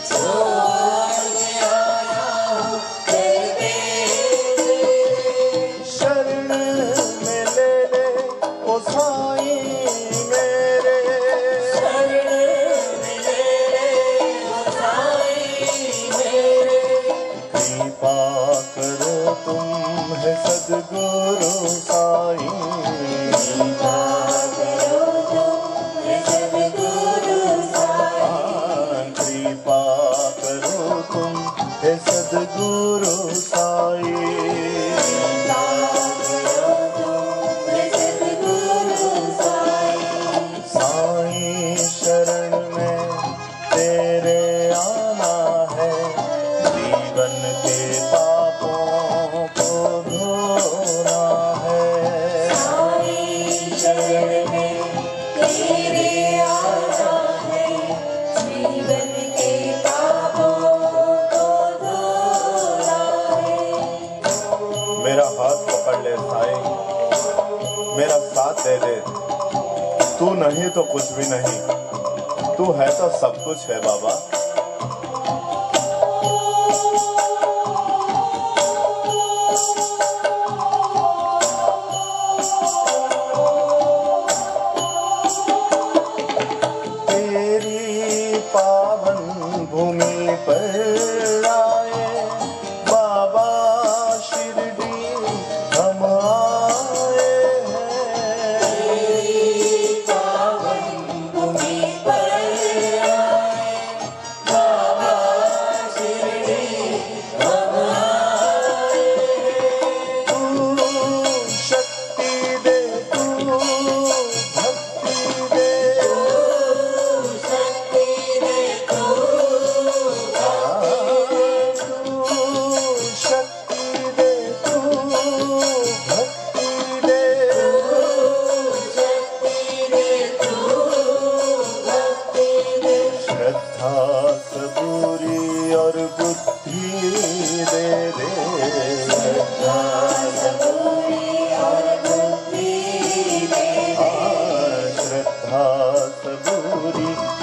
छोड़ के आया हूँ तेरे पे. शरण में ले ले ओ साईं मेरे, शरण में ले ले ओ साईं मेरे. कृपा करो तुम है सद्गुरु साईं. कृपा करो तुम है सद्गुरु साईं. कृपा करो तुम है सद्गुरु साईं. कृपा करो तुम है सद्गुरु साईं. साईं शरण में तेरे आना है, जीवन के पापों को धोना है. साईं शरण में तेरे आना दे दे। तू नहीं तो कुछ भी नहीं, तू है तो सब कुछ है बाबा। तेरी पावन भूमि पर आए बाबा शिरडी हम आए हैं। तू शक्ति दे, तू भक्ति दे, तू शक्ति दे, तू भक्ति दे। श्रद्धा सबूरी और बुद्धि दे दे। श्रद्धा सबूरी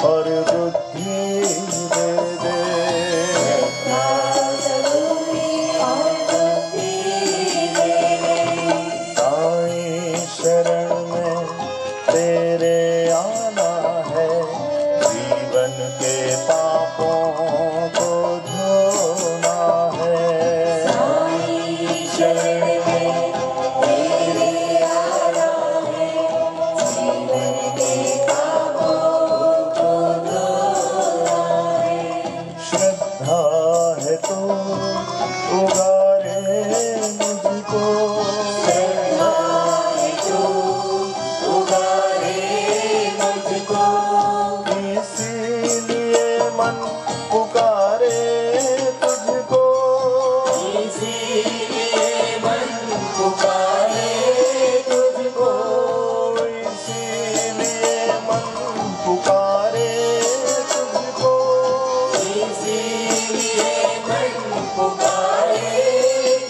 और बुद्धि दे दे। साईं शरण में तेरे आना है, जीवन के पापों को धोना है। शरण में तेरे आना है, जीवन के पापों को धोना है। श्रद्धा है तो उगारे मुझको, इसीलिए मन पुकारे तुझको। इसीलिए मन पुकारे तुझको। इसीलिए मन पुकारे तुझको। इसीलिए मन पुकारे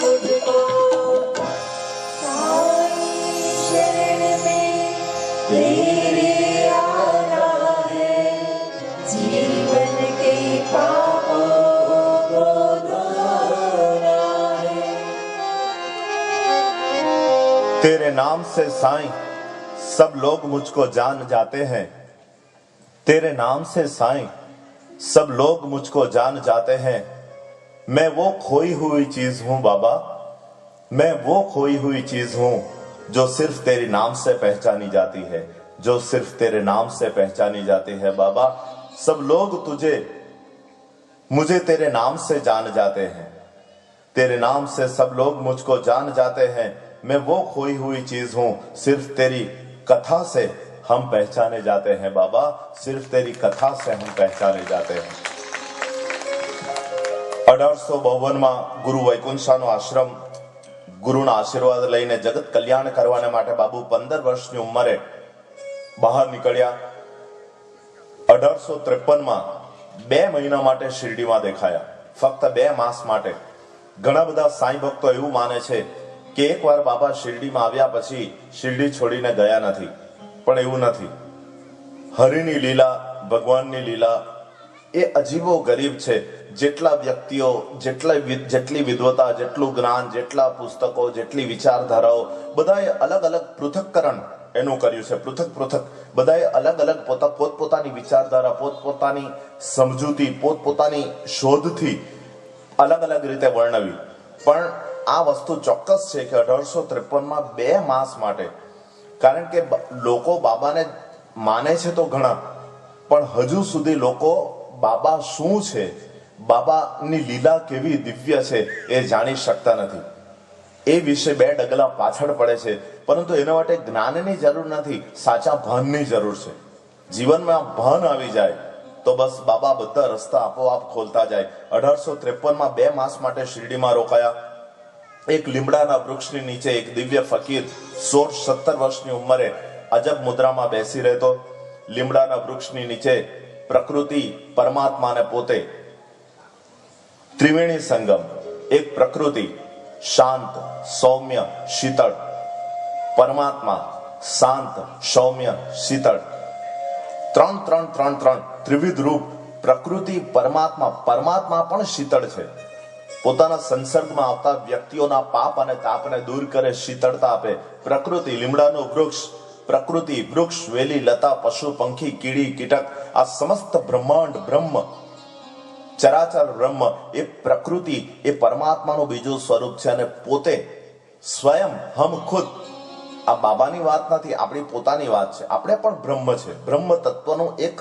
तुझको। शरण में तेरे आना है, जीवन के पापों को धोना है। तेरे नाम से साईं सब लोग मुझको जान जाते हैं। तेरे नाम से साईं सब लोग मुझको जान जाते हैं। मैं वो खोई हुई चीज हूं बाबा, मैं वो खोई हुई चीज हूं जो सिर्फ तेरे नाम से पहचानी जाती है, जो सिर्फ तेरे नाम से पहचानी जाती है बाबा। सब लोग मुझे तेरे नाम से जान जाते हैं। तेरे नाम से सब लोग मुझको जान जाते हैं। मैं वो खोई हुई चीज हूं, सिर्फ तेरी कथा से हम पहचाने जाते हैं बाबा। सिर्फ तेरी कथा से हम पहचाने जाते हैं। 1852 માં ગુરુ વૈકુંઠશાહનો આશ્રમ ગુરુના આશીર્વાદ લઈને જગત કલ્યાણ કરવાને માટે બાબુ 15 વર્ષની ઉંમરે બહાર નીકળ્યા। 1853 માં 2 મહિના માટે શિરડીમાં દેખાયા, ફક્ત 2 માસ માટે। ઘણા બધા સાંઈ ભક્તો એવું માને છે કે એકવાર બાબા શિરડીમાં આવ્યા પછી શિરડી છોડીને ગયા નથી, પણ એવું નથી। હરિની લીલા, ભગવાનની લીલા એ અજીબો ગરીબ છે। જેટલા વ્યક્તિઓ, જેટલી વિદ્વતા, જેટલું જ્ઞાન, જેટલા પુસ્તકો, જેટલી વિચારધારાઓ, બધાએ અલગ અલગ પૃથક્કરણ એનું કર્યું છે। પૃથક બધાએ અલગ અલગ પોતપોતાની વિચારધારા, પોતપોતાની સમજૂતી, પોતપોતાની શોધથી અલગ અલગ રીતે વર્ણવી। પણ આ વસ્તુ ચોક્કસ છે કે 1853 માં 2 માસ માટે, કારણ કે લોકો બાબાને માને છે તો ઘણા, પણ હજુ સુધી લોકો બાબા શું છે, બાબાની લીલા કેવી દિવ્ય છે એ જાણી શકતા નથી। એ વિશે 2 ડગલા પાછળ પડે છે। પરંતુ એના માટે જ્ઞાનની જરૂર નથી, સાચા ભાનની જરૂર છે। જીવનમાં ભાન આવી જાય તો બસ બાબા બધા રસ્તા આપોઆપ ખોલતા જાય। 1853 માં 2 માસ માટે શિરડીમાં રોકાયા। એક લીમડાના વૃક્ષની નીચે એક દિવ્ય ફકીર 16-17 વર્ષની ઉંમરે અજબ મુદ્રામાં બેસી રહેતો। લીમડાના વૃક્ષની નીચે પ્રકૃતિ, પરમાત્માને પોતે, ત્રિવેણી સંગમ, એક પ્રકૃતિ શાંત, સૌમ્ય, શીતળ, પરમાત્મા શાંત, સૌમ્ય, શીતળ, ત્રણ ત્રિવિધ રૂપ પ્રકૃતિ, પરમાત્મા પણ શીતળ છે. પોતાના સંસર્ગમાં આવતા વ્યક્તિઓના પાપ અને તાપને દૂર કરે, શીતળતા આપે. પ્રકૃતિ, લીમડાનું વૃક્ષ, પ્રકૃતિ, વૃક્ષ, વેલી, લતા, પશુ, પંખી, કીડી, કીટક, આ સમસ્ત બ્રહ્માંડ, બ્રહ્મ, ચરાચર બ્રહ્મ એ પ્રકૃતિ, એ પરમાત્માનું બીજું સ્વરૂપ છે. અને પોતે સ્વયં હમ ખુદ, આ બાબાની વાત નથી, આપણી પોતાની વાત છે. આપણે પણ બ્રહ્મ છે, બ્રહ્મ તત્વનું એક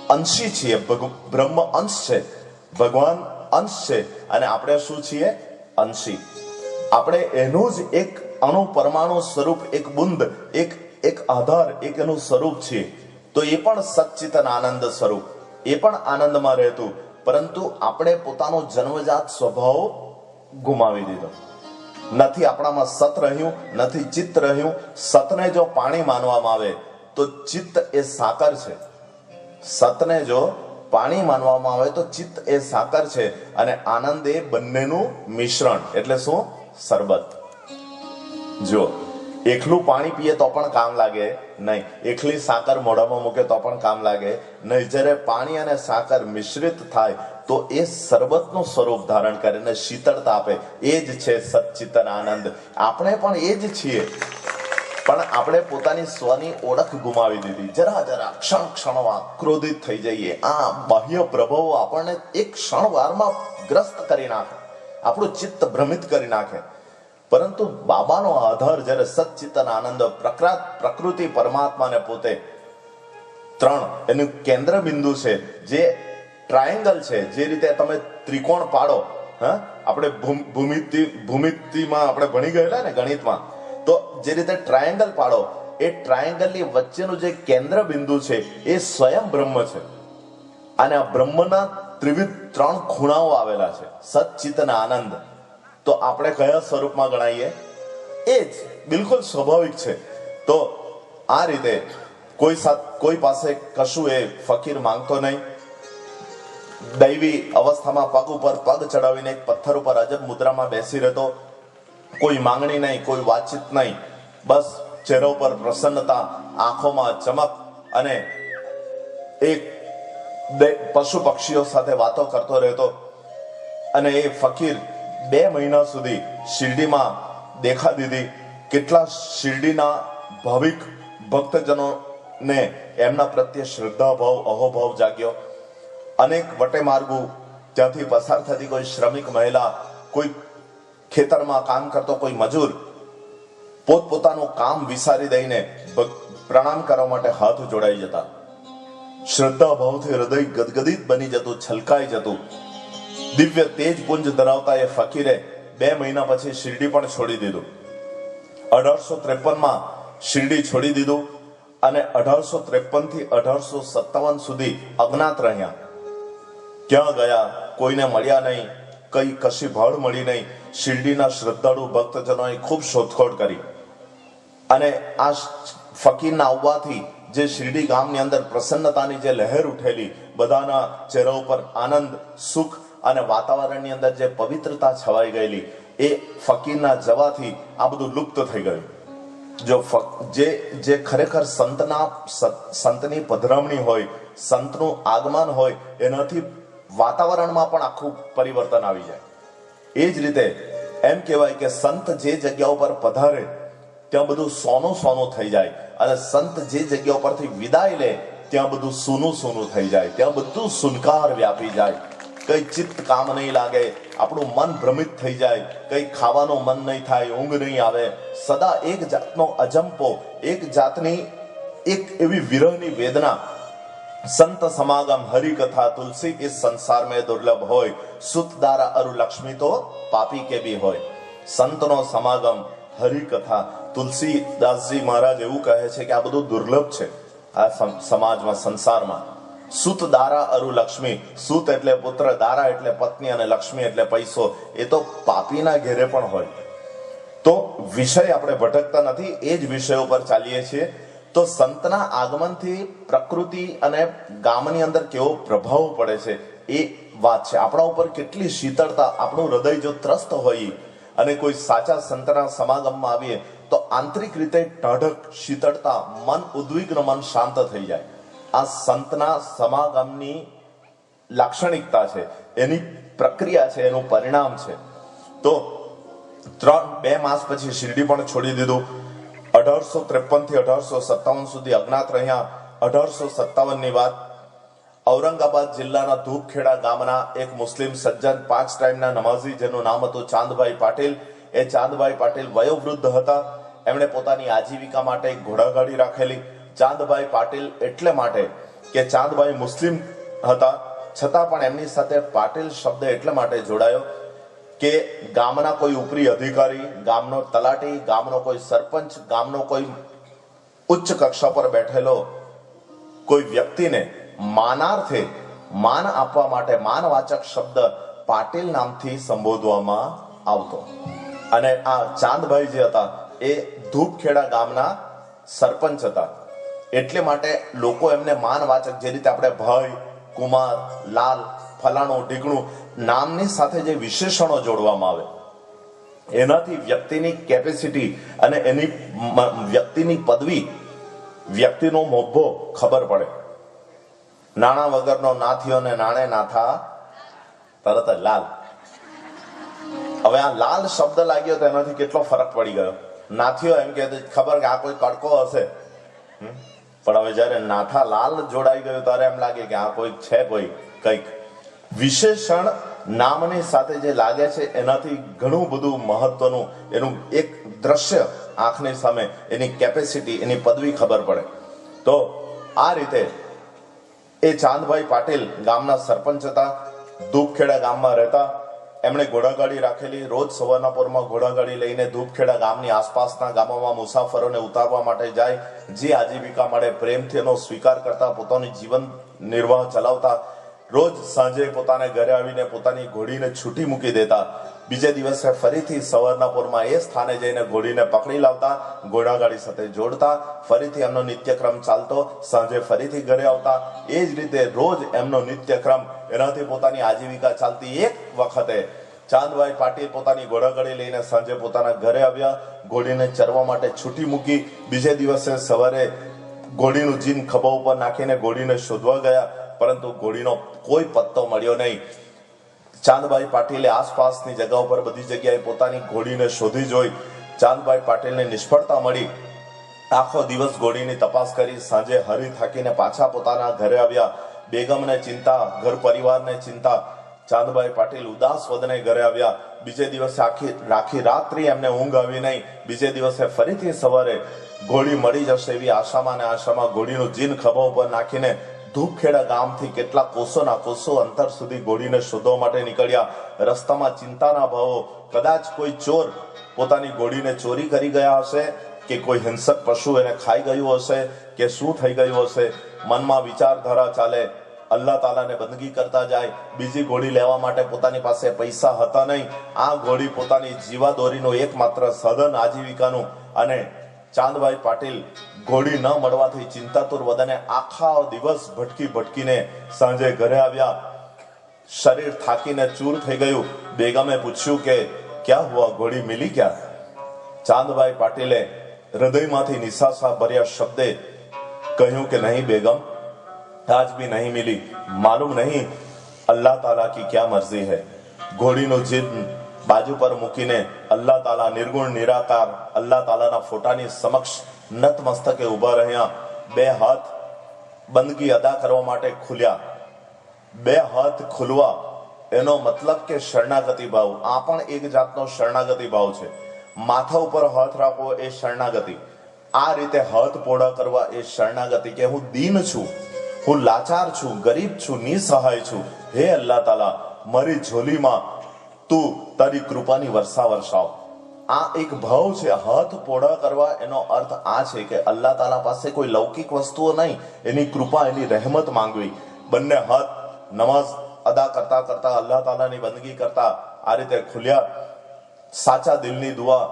અંશી છીએ. બ્રહ્મ અંશ છે, ભગવાન અંશ છે, અને આપણે શું છીએ? અંશી. આપણે એનું જ એક અણુ પરમાણુ સ્વરૂપ, એક બુંદ, એક આધાર, એક એનું સ્વરૂપ છીએ. તો એ પણ સચ્ચિતન આનંદ સ્વરૂપ, એ પણ આનંદમાં રહેતું, પરંતુ આપણે પોતાનો જન્મજાત સ્વભાવ ગુમાવી દીધો. નથી આપણામાં સત રહ્યું, નથી ચિત્ત રહ્યું. સતને જો પાણી માનવામાં આવે તો ચિત્ત એ સાકર છે. સતને જો પાણી માનવામાં આવે તો ચિત્ત એ સાકર છે, અને આનંદ એ બંનેનું મિશ્રણ, એટલે શું? શરબત. જો એકલું પાણી પીએ તો પણ કામ લાગે નહીં, એકલી સાકર મોઢામાં મૂકે તો પણ કામ લાગે નહીં. જ્યારે પાણી અને સાકર મિશ્રિત થાય તો એ શરબતનું સ્વરૂપ ધારણ કરે અને શીતળતા આપે. એ જ છે સચ્ચિતન આનંદ. આપણે પણ એ જ છીએ, પણ આપણે પોતાની સ્વની ઓળખ ગુમાવી દીધી. જરા ક્ષણમાં ક્રોધિત થઈ જઈએ. આ બાહ્ય પ્રભાવો આપણને એક ક્ષણવારમાં ગ્રસ્ત કરી નાખે, આપણું ચિત્ત ભ્રમિત કરી નાખે. પરંતુ બાબાનો આધાર જ્યારે સચ્ચિતન આનંદ, પ્રકૃતિ, પરમાત્માને પોતે ત્રણ એનું કેન્દ્ર બિંદુ છે. જે ટ્રાયેંગલ છે, જે રીતે તમે ત્રિકોણ પાડો, આપણે ભૂમિતિમાં આપણે ભણી ગયેલા ને ગણિતમાં, તો જે રીતે ટ્રાયેંગલ પાડો, એ ટ્રાયેંગલની વચ્ચેનું જે કેન્દ્ર બિંદુ છે એ સ્વયં બ્રહ્મ છે. અને આ બ્રહ્મના ત્રણ ખૂણાઓ આવેલા છે, સચ્ચિતન આનંદ. તો આપણે કયા સ્વરૂપમાં ગણાઈએ? એ જ બિલકુલ સ્વાભાવિક છે. તો આ રીતે કોઈ પાસે કશું એ ફકીર માંગતો નહીં. દૈવી અવસ્થામાં પગ ઉપર પગ ચડાવીને એક પથ્થર ઉપર અજબ મુદ્રામાં બેસી રહેતો. કોઈ માંગણી નહીં, કોઈ વાતચીત નહીં, બસ ચહેરા ઉપર પ્રસન્નતા, આંખોમાં ચમક, અને એક પશુ પક્ષીઓ સાથે વાતો કરતો રહેતો. અને એ ફકીર 2 મહિના સુધી શિરડીમાં દેખા દીધી. કેટલા શિરડીના ભાવિક ભક્તજનોને એમના પ્રત્યે શ્રદ્ધાભાવ, અહોભાવ જાગ્યો. અનેક વટે માર્ગો ત્યાંથી પસાર થતી કોઈ શ્રમિક મહિલા, કોઈ ખેતરમાં કામ કરતો કોઈ મજૂર, પોતપોતાનું કામ વિસારી દઈને પ્રણામ કરવા માટે હાથ જોડાઈ જતા. શ્રદ્ધા ભાવથી હૃદય ગદગદિત બની જતું, છલકાઈ જતું. દિવ્ય તેજ પુંજ ધરાવતા એ ફકીરે 2 મહિના પછી શિરડી પણ છોડી દીધું. 1853માં શિરડી છોડી દીધું, અને 1853 થી 1857 સુધી અજ્ઞાત રહ્યા. ક્યાં ગયા કોઈને મળ્યા નહીં, કશી ભાળ મળી નહીં. શિરડીના શ્રદ્ધાળુ ભક્તજનોએ ખૂબ શોધખોળ કરી, અને આ ફકીરના આવવાથી જે શિરડી ગામની અંદર પ્રસન્નતાની જે લહેર ઉઠેલી, બધાના ચહેરા ઉપર આનંદ, સુખ અને વાતાવરણની અંદર જે પવિત્રતા છવાઈ ગયેલી, એ ફકીરના જવાથી આ બધું લુપ્ત થઈ ગયું. જો જે ખરેખર સંતની પધરામણી હોય, સંતનું આગમન હોય, એનાથી વાતાવરણમાં પણ આખું પરિવર્તન આવી જાય. એ જ રીતે એમ કહેવાય કે સંત જે જગ્યા ઉપર પધારે ત્યાં બધું સોનું સોનું થઈ જાય, અને સંત જે જગ્યા ઉપરથી વિદાય લે ત્યાં બધું સૂનું સૂનું થઈ જાય, ત્યાં બધું સુનકાર વ્યાપી જાય. કઈ ચિત્ત કામ નહીં લાગે, આપણું મન ભ્રમિત થઈ જાય, કઈ ખાવાનું મન નહીં થાય, ઊંઘ નહીં આવે, સદા એક જાતનો અજંપો, એક જાતની એક એવી વિરહની વેદના. સંત સમાગમ હરિ કથા તુલસી કે સંસાર में दुर्लभ હોય, સુત દારા અરુ લક્ષ્મી તો પાપી કે બી હોય. સંતનો સમાગમ, હરિ કથા, તુલસીદાસજી મહારાજ એવું કહે છે કે આ બધું દુર્લભ છે આ સમાજમાં, સંસારમાં. સુત દારા અરુ લક્ષ્મી, સુત એટલે પુત્ર, દારા એટલે પત્ની, અને લક્ષ્મી એટલે પૈસો. એ તો પાપીના ઘેરે પણ હોય. તો વિષય આપણે ભટકતા નથી, એ જ વિષય ઉપર ચાલીએ છીએ. તો સંતના આગમનથી પ્રકૃતિ અને ગામની અંદર કેવો પ્રભાવ પડે છે એ વાત છે. આપણા ઉપર કેટલી શીતળતા, આપણું હૃદય જો ત્રસ્ત હોય અને કોઈ સાચા સંતના સમાગમમાં આવીએ તો આંતરિક રીતે ઢળક, શીતળતા, મન ઉદ્વિગ્ન, મન શાંત થઈ જાય. આ સંતના સમાગમની લાક્ષણિકતા છે, એની પ્રક્રિયા છે, એનું પરિણામ છે. તો 2 માસ પછી શિરડી પણ છોડી દીધું. 1853 થી 1857 સુધી અજ્ઞાત રહ્યા. 1857 ની વાત, ઔરંગાબાદ જિલ્લાના ધૂપખેડા ગામના એક મુસ્લિમ સજ્જન, 5 ટાઈમના નમાઝી, જેનું નામ હતું ચાંદભાઈ પાટીલ. એ ચાંદભાઈ પાટીલ વયોવૃદ્ધ હતા. એમણે પોતાની આજીવિકા માટે એક ઘોડાગાડી રાખેલી. ચાંદભાઈ પાટીલ એટલે માટે કે ચાંદભાઈ મુસ્લિમ હતા, છતાં પણ એમની સાથે પાટીલ શબ્દ એટલે માટે જોડાયો કે ગામના કોઈ ઉપરી અધિકારી, ગામનો તલાટી, ગામનો કોઈ સરપંચ, ગામનો કોઈ ઉચ્ચ કક્ષા પર બેઠેલો કોઈ વ્યક્તિને માનાર્થે માન આપવા માટે માનવાચક શબ્દ પાટીલ નામથી સંબોધવામાં આવતો. અને આ ચાંદભાઈ જે હતા એ ધૂપખેડા ગામના સરપંચ હતા. એટલે માટે લોકો એમને માનવાચક, જે રીતે આપણે ભાઈ, કુમાર, લાલ, ફલાણું, ઢીકણું નામની સાથે જે વિશેષણો જોડવામાં આવે, એનાથી વ્યક્તિની કેપેસિટી અને એની વ્યક્તિની પદવી, વ્યક્તિનો મોભો ખબર પડે. નાણા વગરનો નાથિયો ને નાણે નાથા તરત જ લાલ. હવે આ લાલ શબ્દ લાગ્યો તો એનાથી કેટલો ફરક પડી ગયો. નાથિયો એમ કે ખબર કે આ કોઈ કડકો હશે, પણ હવે જયારે નાથા લાલ જોડાઈ ગયું ત્યારે એમ લાગે કે આ કોઈ છે, કોઈ કંઈક વિશેષણ નામની સાથે જે લાગે છે એનાથી ઘણું બધું મહત્વનું એનું એક દ્રશ્ય આંખની સામે, એની કેપેસિટી, એની પદવી ખબર પડે. તો આ રીતે એ ચાંદભાઈ પાટીલ ગામના સરપંચ હતા, ધૂપખેડા ગામમાં રહેતા. એમણે ઘોડાગાડી રાખેલી. રોજ સવારના પોરમાં ઘોડાગાડી લઈને ધૂપખેડા ગામની આસપાસના ગામોમાં મુસાફરોને ઉતારવા માટે જાય. જે આજીવિકા મળે પ્રેમથી એનો સ્વીકાર કરતા, પોતાની જીવન નિર્વાહ ચલાવતા. રોજ સાંજે પોતાને ઘરે આવીને પોતાની ઘોડીને છૂટી મૂકી દેતા. બીજે દિવસે ફરીથી સવારના પોરમાં એ સ્થાને જઈને ઘોડીને પકડી લાવતા, ઘોડાગાડી સાથે જોડતા. ફરીથી એમનો નિત્યક્રમ ચાલતો. સાંજે ફરીથી ઘરે આવતા. એ જ રીતે રોજ એમનો નિત્યક્રમ, એનાથી પોતાની આજીવિકા ચાલતી. એક વખતે ચાંદભાઈ પાટીલ પોતાની ઘોડાગાડી લઈને સાંજે પોતાના ઘરે આવ્યા. ઘોડીને ચરવા માટે છૂટી મૂકી. બીજે દિવસે સવારે ઘોડીનું જીન ખભા ઉપર નાખીને ઘોડીને શોધવા ગયા, પરંતુ ઘોડીનો કોઈ પત્તો મળ્યો નહીં. ચાંદભાઈ પાટીલે આસપાસની જગ્યા ઉપર બધી જગ્યાએ પોતાની ઘોડીને શોધી જોઈ. ચાંદભાઈ પાટીલને નિષ્ફળતા મળી. આખો દિવસ ઘોડીની તપાસ કરી. સાંજે હરી થાકીને પાછા પોતાના ઘરે આવ્યા. બેગમને ચિંતા, ઘર પરિવારને ચિંતા. ચાંદભાઈ પાટીલ ઉદાસ વદને ઘરે આવ્યા. બીજે દિવસે આખી રાત્રિ એમને ઊંઘ આવી નહીં. બીજે દિવસે ફરીથી સવારે ઘોડી મળી જશે એવી આશામાં ને આશામાં ઘોડીનું જીન ખભા ઉપર નાખીને ધૂપખેડા ગામથી કેટલા કોસોના કોસો અંતર સુધી ઘોડીને શોધવા માટે નીકળ્યા. રસ્તામાં ચિંતાના ભાવો, કદાચ કોઈ ચોર પોતાની ઘોડીને ચોરી કરી ગયા હશે, કે કોઈ હિંસક પશુ એને ખાઈ ગયું હશે, કે શું થઈ ગયું હશે. મનમાં વિચારધારા ચાલે. અલ્લાહ તાલાને બંદગી કરતા જાય. બીજી ઘોડી લેવા માટે પોતાની પાસે પૈસા હતા નહીં. આ ઘોડી પોતાની જીવાદોરીનું એકમાત્ર સાધન, આજીવિકાનું. અને ચાંદભાઈ પાટીલ ઘોડી ન મળવાથી ચિંતાતુર વદને આખા દિવસ ભટકીને સાંજે ઘરે આવ્યા. શરીર થાકીને ચૂર થઈ ગયું. બેગમે પૂછ્યું કે ક્યાં હુઆ, ઘોડી મિલી ક્યાં? ચાંદભાઈ પાટીલે હૃદયમાંથી નિસાસા ભર્યા શબ્દે કહ્યું કે નહીં બેગમ, आज भी नहीं मिली. मालूम नहीं अल्लाह ताला की क्या मर्जी है. ઘોડીનો જીદ બાજુ પર મૂકીને અલ્લાહ તાલા નિર્ગુણ નિરાકાર અલ્લાહ તાલાના ફોટાની સમક્ષ નતમસ્તકે ઉભા રહ્યા. 2 હાથ બંદગી અદા કરવા માટે ખુલ્યા. 2 હાથ ખુલવા એનો મતલબ કે શરણાગતિ ભાવ. આ પણ એક જાતનો શરણાગતિ ભાવ છે. માથા ઉપર હાથ રાખવો એ શરણાગતિ. આ રીતે હાથ પોળા કરવા એ શરણાગતિ, કે હું દીન છું, હું લાચાર છું, ગરીબ છું, નિસહાય છું. હે અલ્લાહ તાલા, મારી ઝોલીમાં તું તારી કૃપાની વર્ષા વરસાવ. આ એક ભાવ છે. હાથ પોળા કરવા એનો અર્થ આ છે કે અલ્લાહ તાલા પાસે કોઈ લૌકિક વસ્તુઓ નહીં, એની કૃપા, એની રહેમત માંગવી. બંને હાથ નમાઝ અદા કરતા કરતા, અલ્લાહ તાલાની બંદગી કરતા આ રીતે ખુલ્યા. સાચા દિલની દુઆ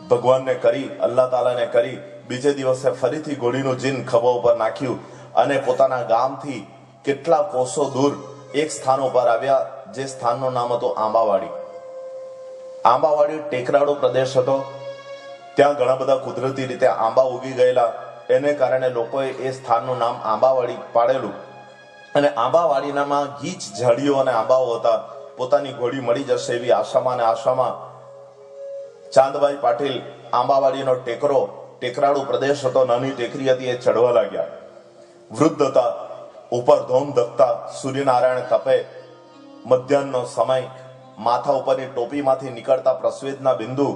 ભગવાનને કરી, અલ્લાહ તાલાને કરી. બીજે દિવસે ફરીથી ઘોડીનું જીન ખભા ઉપર નાખ્યું અને પોતાના ગામથી કેટલા કોસો દૂર એક સ્થાન ઉપર આવ્યા, જે સ્થાનનું નામ હતું આંબાવાડી. આંબાવાડી ટેકરાળો પ્રદેશ હતો. ત્યાં ઘણા બધા કુદરતી રીતે આંબા ઉગી ગયેલા, એને કારણે લોકોએ એ સ્થાનનું નામ આંબાવાડી પાડેલું. અને આંબાવાડીનામાં ગીચ ઝાડીઓ અને આંબાઓ હતા. પોતાની ઘોડી મળી જશે એવી આશામાં ચાંદભાઈ પાટીલ આંબાવાડીનો ટેકરાળુ પ્રદેશ હતો, નાની ટેકરી હતી, એ ચડવા લાગ્યા. વૃદ્ધ હતા, ઉપર ધોમ ધકતા સૂર્યનારાયણ તપે, મધ્યાહનનો સમય, માથા ઉપરની ટોપીમાંથી નીકળતા પ્રસ્વેદના બિંદુ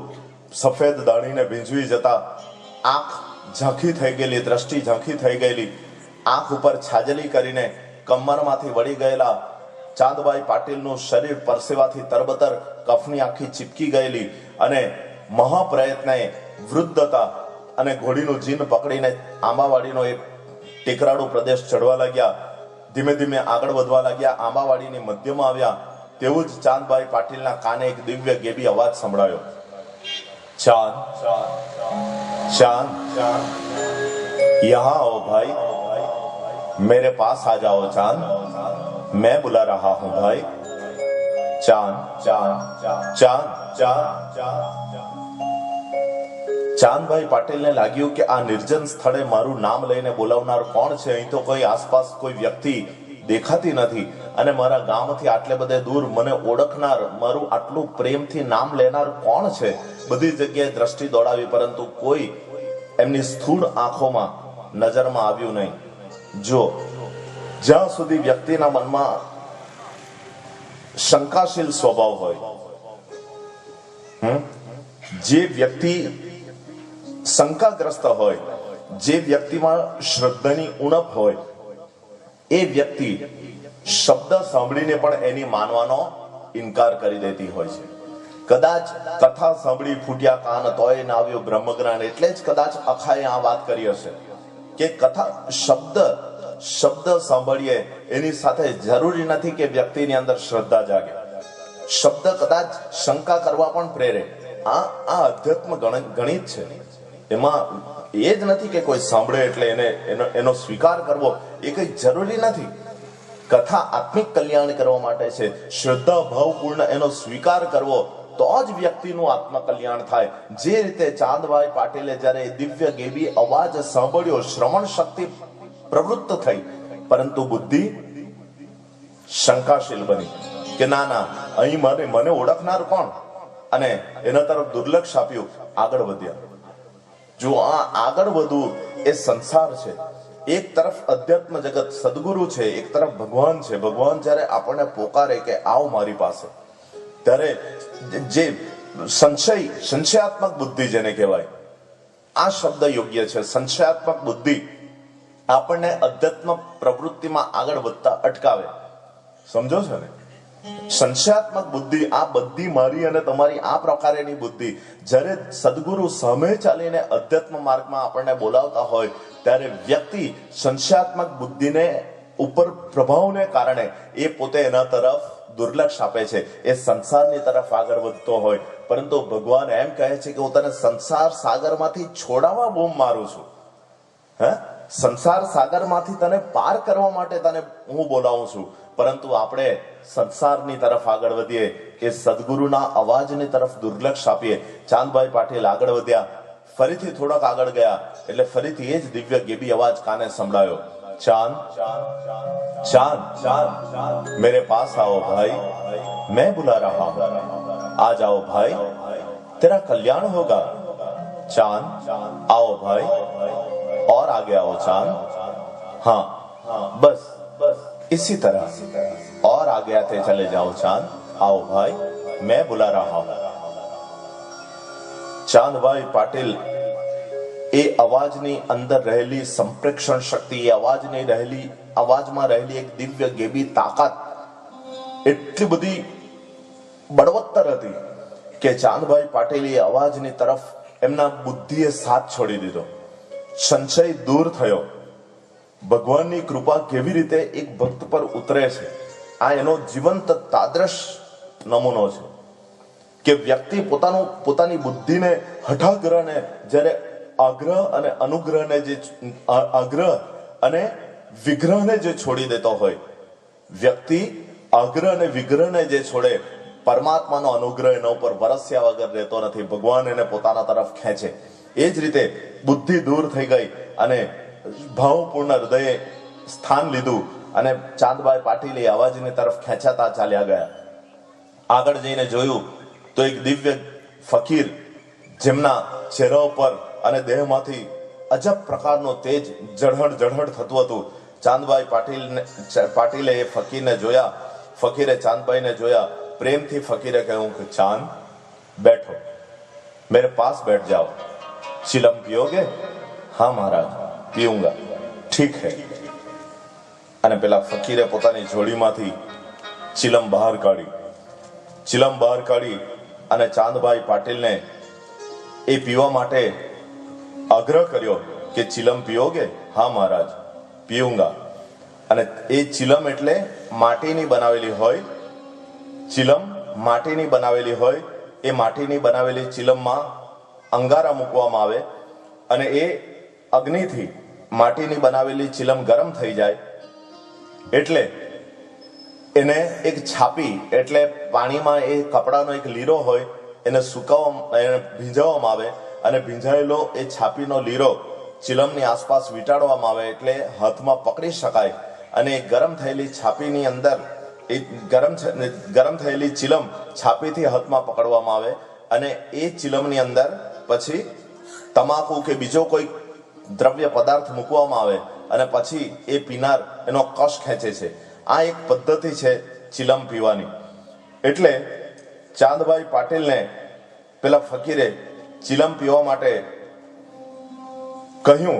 સફેદ દાઢીને ભીંજવી જતા, આંખ ઝાંખી થઈ ગયેલી, દ્રષ્ટિ ઝાંખી થઈ ગયેલી, આંખ ઉપર છાજલી કરીને કમરમાંથી વળી ગયેલા ચાંદભાઈ પાટીલનું શરીર પરસેવાથી તરબતર, કફની આખી ચીપકી ગયેલી, અને મહાપ્રયત્ને વૃદ્ધ હતા અને ઘોડીનું જીન પકડીને આંબાવાડીનો એક ટેકરાળુ પ્રદેશ ચડવા લાગ્યા. ધીમે ધીમે આગળ વધવા લાગ્યા. આંબાવાડીની મધ્યમાં આવ્યા તેવું જ ચાંદભાઈ પાટીલના કાને એક દિવ્ય ગેબી અવાજ સંભળાયો. ચાંદ, चांद, यहाँ आओ भाई, मेरे पास आ जाओ चांद, मैं बुला रहा हूं भाई. चांद, चांद, चांद, चांद, ચાંદભાઈ પાટીલને લાગ્યું કે આ નિર્જન સ્થળે મારું નામ લઈને બોલાવનાર કોણ છે? અહીં તો કોઈ આસપાસ કોઈ વ્યક્તિ દેખાતી નથી, અને મારા ગામથી આટલે બધે દૂર મને ઓળખનાર, મારું આટલું પ્રેમથી નામ લેનાર કોણ છે? બધી જગ્યાએ દ્રષ્ટિ દોડાવી, પરંતુ કોઈ એમની સ્થૂળ આંખોમાં નજરમાં આવ્યું નહીં. જો જ્યાં સુધી વ્યક્તિના મનમાં શંકાશીલ સ્વભાવ હોય, જે વ્યક્તિ શંકાગ્રસ્ત હોય, જે વ્યક્તિમાં શ્રદ્ધાની ઉણપ હોય, એ વ્યક્તિ શબ્દ સાંભળીને પણ એની માનવાનો ઇનકાર કરી દેતી હોય છે. કદાચ કથા સાંભળી ફૂટ્યા કાન તોય ના આવ્યો બ્રહ્મજ્ઞાન, એટલે જ કદાચ અખાએ આ વાત કરી હશે કે કથા શબ્દ સાંભળીએ એની સાથે જરૂરી નથી કે વ્યક્તિની અંદર શ્રદ્ધા જાગે. શબ્દ કદાચ શંકા કરવા પણ પ્રેરે. આ અધ્યાત્મ ગણિત છે. એમાં એ જ નથી કે કોઈ સાંભળે એટલે એનો સ્વીકાર કરવો, એ કઈ જરૂરી નથી. કથા આત્મિક કલ્યાણ કરવા માટે છે. શ્રદ્ધા ભાવપૂર્ણ એનો સ્વીકાર કરવો, તો જ વ્યક્તિનું આત્મકલ્યાણ થાય. જે રીતે ચાંદભાઈ પાટીલે જ્યારે દિવ્ય ગેબી અવાજ સાંભળ્યો, શ્રવણ શક્તિ પ્રવૃત્ત થઈ, પરંતુ બુદ્ધિ શંકાશીલ બની કે ના, અહીં મને ઓળખનાર કોણ? અને એના તરફ દુર્લક્ષ આપ્યું. આગળ વધ્યા. જો આ આગળ વધવું એ સંસાર છે. એક તરફ અધ્યાત્મ જગત સદગુરુ છે, એક તરફ ભગવાન છે. ભગવાન જ્યારે આપણને પોકારે કે આવો મારી પાસે, ત્યારે જે સંશયાત્મક બુદ્ધિ જેને કહેવાય, આ શબ્દ યોગ્ય છે. સંશયાત્મક બુદ્ધિ આપણને અધ્યાત્મ પ્રવૃત્તિમાં આગળ વધતા અટકાવે. સમજો છો ને? સંશયાત્મક બુદ્ધિ, આ બધી મારી અને તમારી આ પ્રકારેની બુદ્ધિ જ્યારે સદગુરુ સામે ચાલીને અધ્યાત્મ માર્ગમાં આપણને બોલાવતા હોય, ત્યારે વ્યક્તિ સંશયાત્મક બુદ્ધિને ઉપર પ્રભાવને કારણે એ પોતે એના તરફ દુર્લક્ષ આપે છે. એ સંસારની તરફ આગળ વધતો હોય, પરંતુ ભગવાન એમ કહે છે કે હું તને સંસાર સાગરમાંથી છોડાવવા બૂમ મારું છું. સંસાર સાગરમાંથી તને પાર કરવા માટે તને હું બોલાવું છું. પરંતુ આપણે સંસારની તરફ આગળ વધીએ, એ સદગુરુના અવાજની તરફ દુર્લક્ષ આપીએ. ચાંદભાઈ પાટીલ આગળ વધ્યા, ફરીથી થોડાક આગળ ગયા એટલે ફરીથી એ જ દિવ્ય ગેબી અવાજ કાને સંભળાયો. चांद, चांद, चांद, मेरे पास आओ भाई, मैं बुला रहा हूं, आ जाओ भाई, तेरा कल्याण होगा. चांद, आओ भाई, और आगे आओ चांद. हाँ, बस इसी तरह और आगे आते चले जाओ चांद. आओ भाई, मैं बुला रहा हूं. ચાંદભાઈ પાટીલ એ અવાજની અંદર રહેલી સંપ્રેક્ષણ શક્તિ, એ અવાજમાં રહેલી એક દિવ્ય ગેબી તાકાત એટલી બધી બળવત્તર હતી કે ચાંદભાઈ પાટીલ એ અવાજની તરફ એમના બુદ્ધિએ સાથ છોડી દીધો. સંશય દૂર થયો. ભગવાનની કૃપા કેવી રીતે એક ભક્ત પર ઉતરે છે, આ એનો જીવંત તાદ્રશ નમૂનો છે કે વ્યક્તિ પોતાની બુદ્ધિને, હઠાગ્રહને, જ્યારે આગ્રહ અને અનુગ્રહને, જે આગ્રહ અને વિગ્રહને જે છોડી દેતો હોય, વ્યક્તિ આગ્રહ અને વિગ્રહને જે છોડે, પરમાત્માનો અનુગ્રહ એના ઉપર વરસ્યા વગર રહેતો નથી. ભગવાન એને પોતાના તરફ ખેંચે. એ જ રીતે બુદ્ધિ દૂર થઈ ગઈ અને ભાવપૂર્ણ હૃદયે સ્થાન લીધું અને ચાંદબાઈ પાટીલ એ અવાજની તરફ ખેંચાતા ચાલ્યા ગયા. આગળ જઈને જોયું તો એક દિવ્ય ફકીર જેમના ચહેરા ઉપર અને દેહમાંથી અજબ પ્રકારનું તેજ ઝળહળ થતું હતું. ચાંદબાઈ પાટીલે એ ફકીરને જોયા. ફકીરે ચાંદબાઈને જોયા. પ્રેમથી ફકીરે કહ્યું કે ચાંદ बैठो, मेरे पास बैठ जाओ. चिलम पियोगे? हाँ महाराज, पीऊंगा. ठीक है. અને પેલા ફકીરે પોતાની જોડીમાંથી ચિલમ બહાર કાઢી અને ચાંદભાઈ પાટીલને એ પીવા માટે આગ્રહ કર્યો કે ચિલમ પીઓગે? હા મહારાજ, પીऊंगा. અને એ ચિલમ એટલે માટીની બનાવેલી હોય. ચિલમ માટીની બનાવેલી હોય. એ માટીની બનાવેલી ચિલમમાં અંગારા મૂકવામાં આવે અને એ અગ્નિથી માટીની બનાવેલી ચિલમ ગરમ થઈ જાય એટલે એને એક છાપી એટલે પાણીમાં એ કપડાનો એક લીરો હોય એને એને ભીંજાવવામાં આવે અને ભીંજાયેલો એ છાપીનો લીરો ચિલમની આસપાસ વીંટાળવામાં આવે એટલે હાથમાં પકડી શકાય અને એ ગરમ થયેલી છાપીની અંદર એ ગરમ થયેલી ચિલમ છાપીથી હાથમાં પકડવામાં આવે અને એ ચિલમની અંદર પછી તમાકુ કે બીજો કોઈ દ્રવ્ય પદાર્થ મૂકવામાં આવે અને પછી એ પીનાર એનો કશ ખેંચે છે. આ એક પદ્ધતિ છે ચિલમ પીવાની. એટલે ચાંદભાઈ પાટીલને પેલા ફકીરે ચિલમ પીવા માટે કહ્યું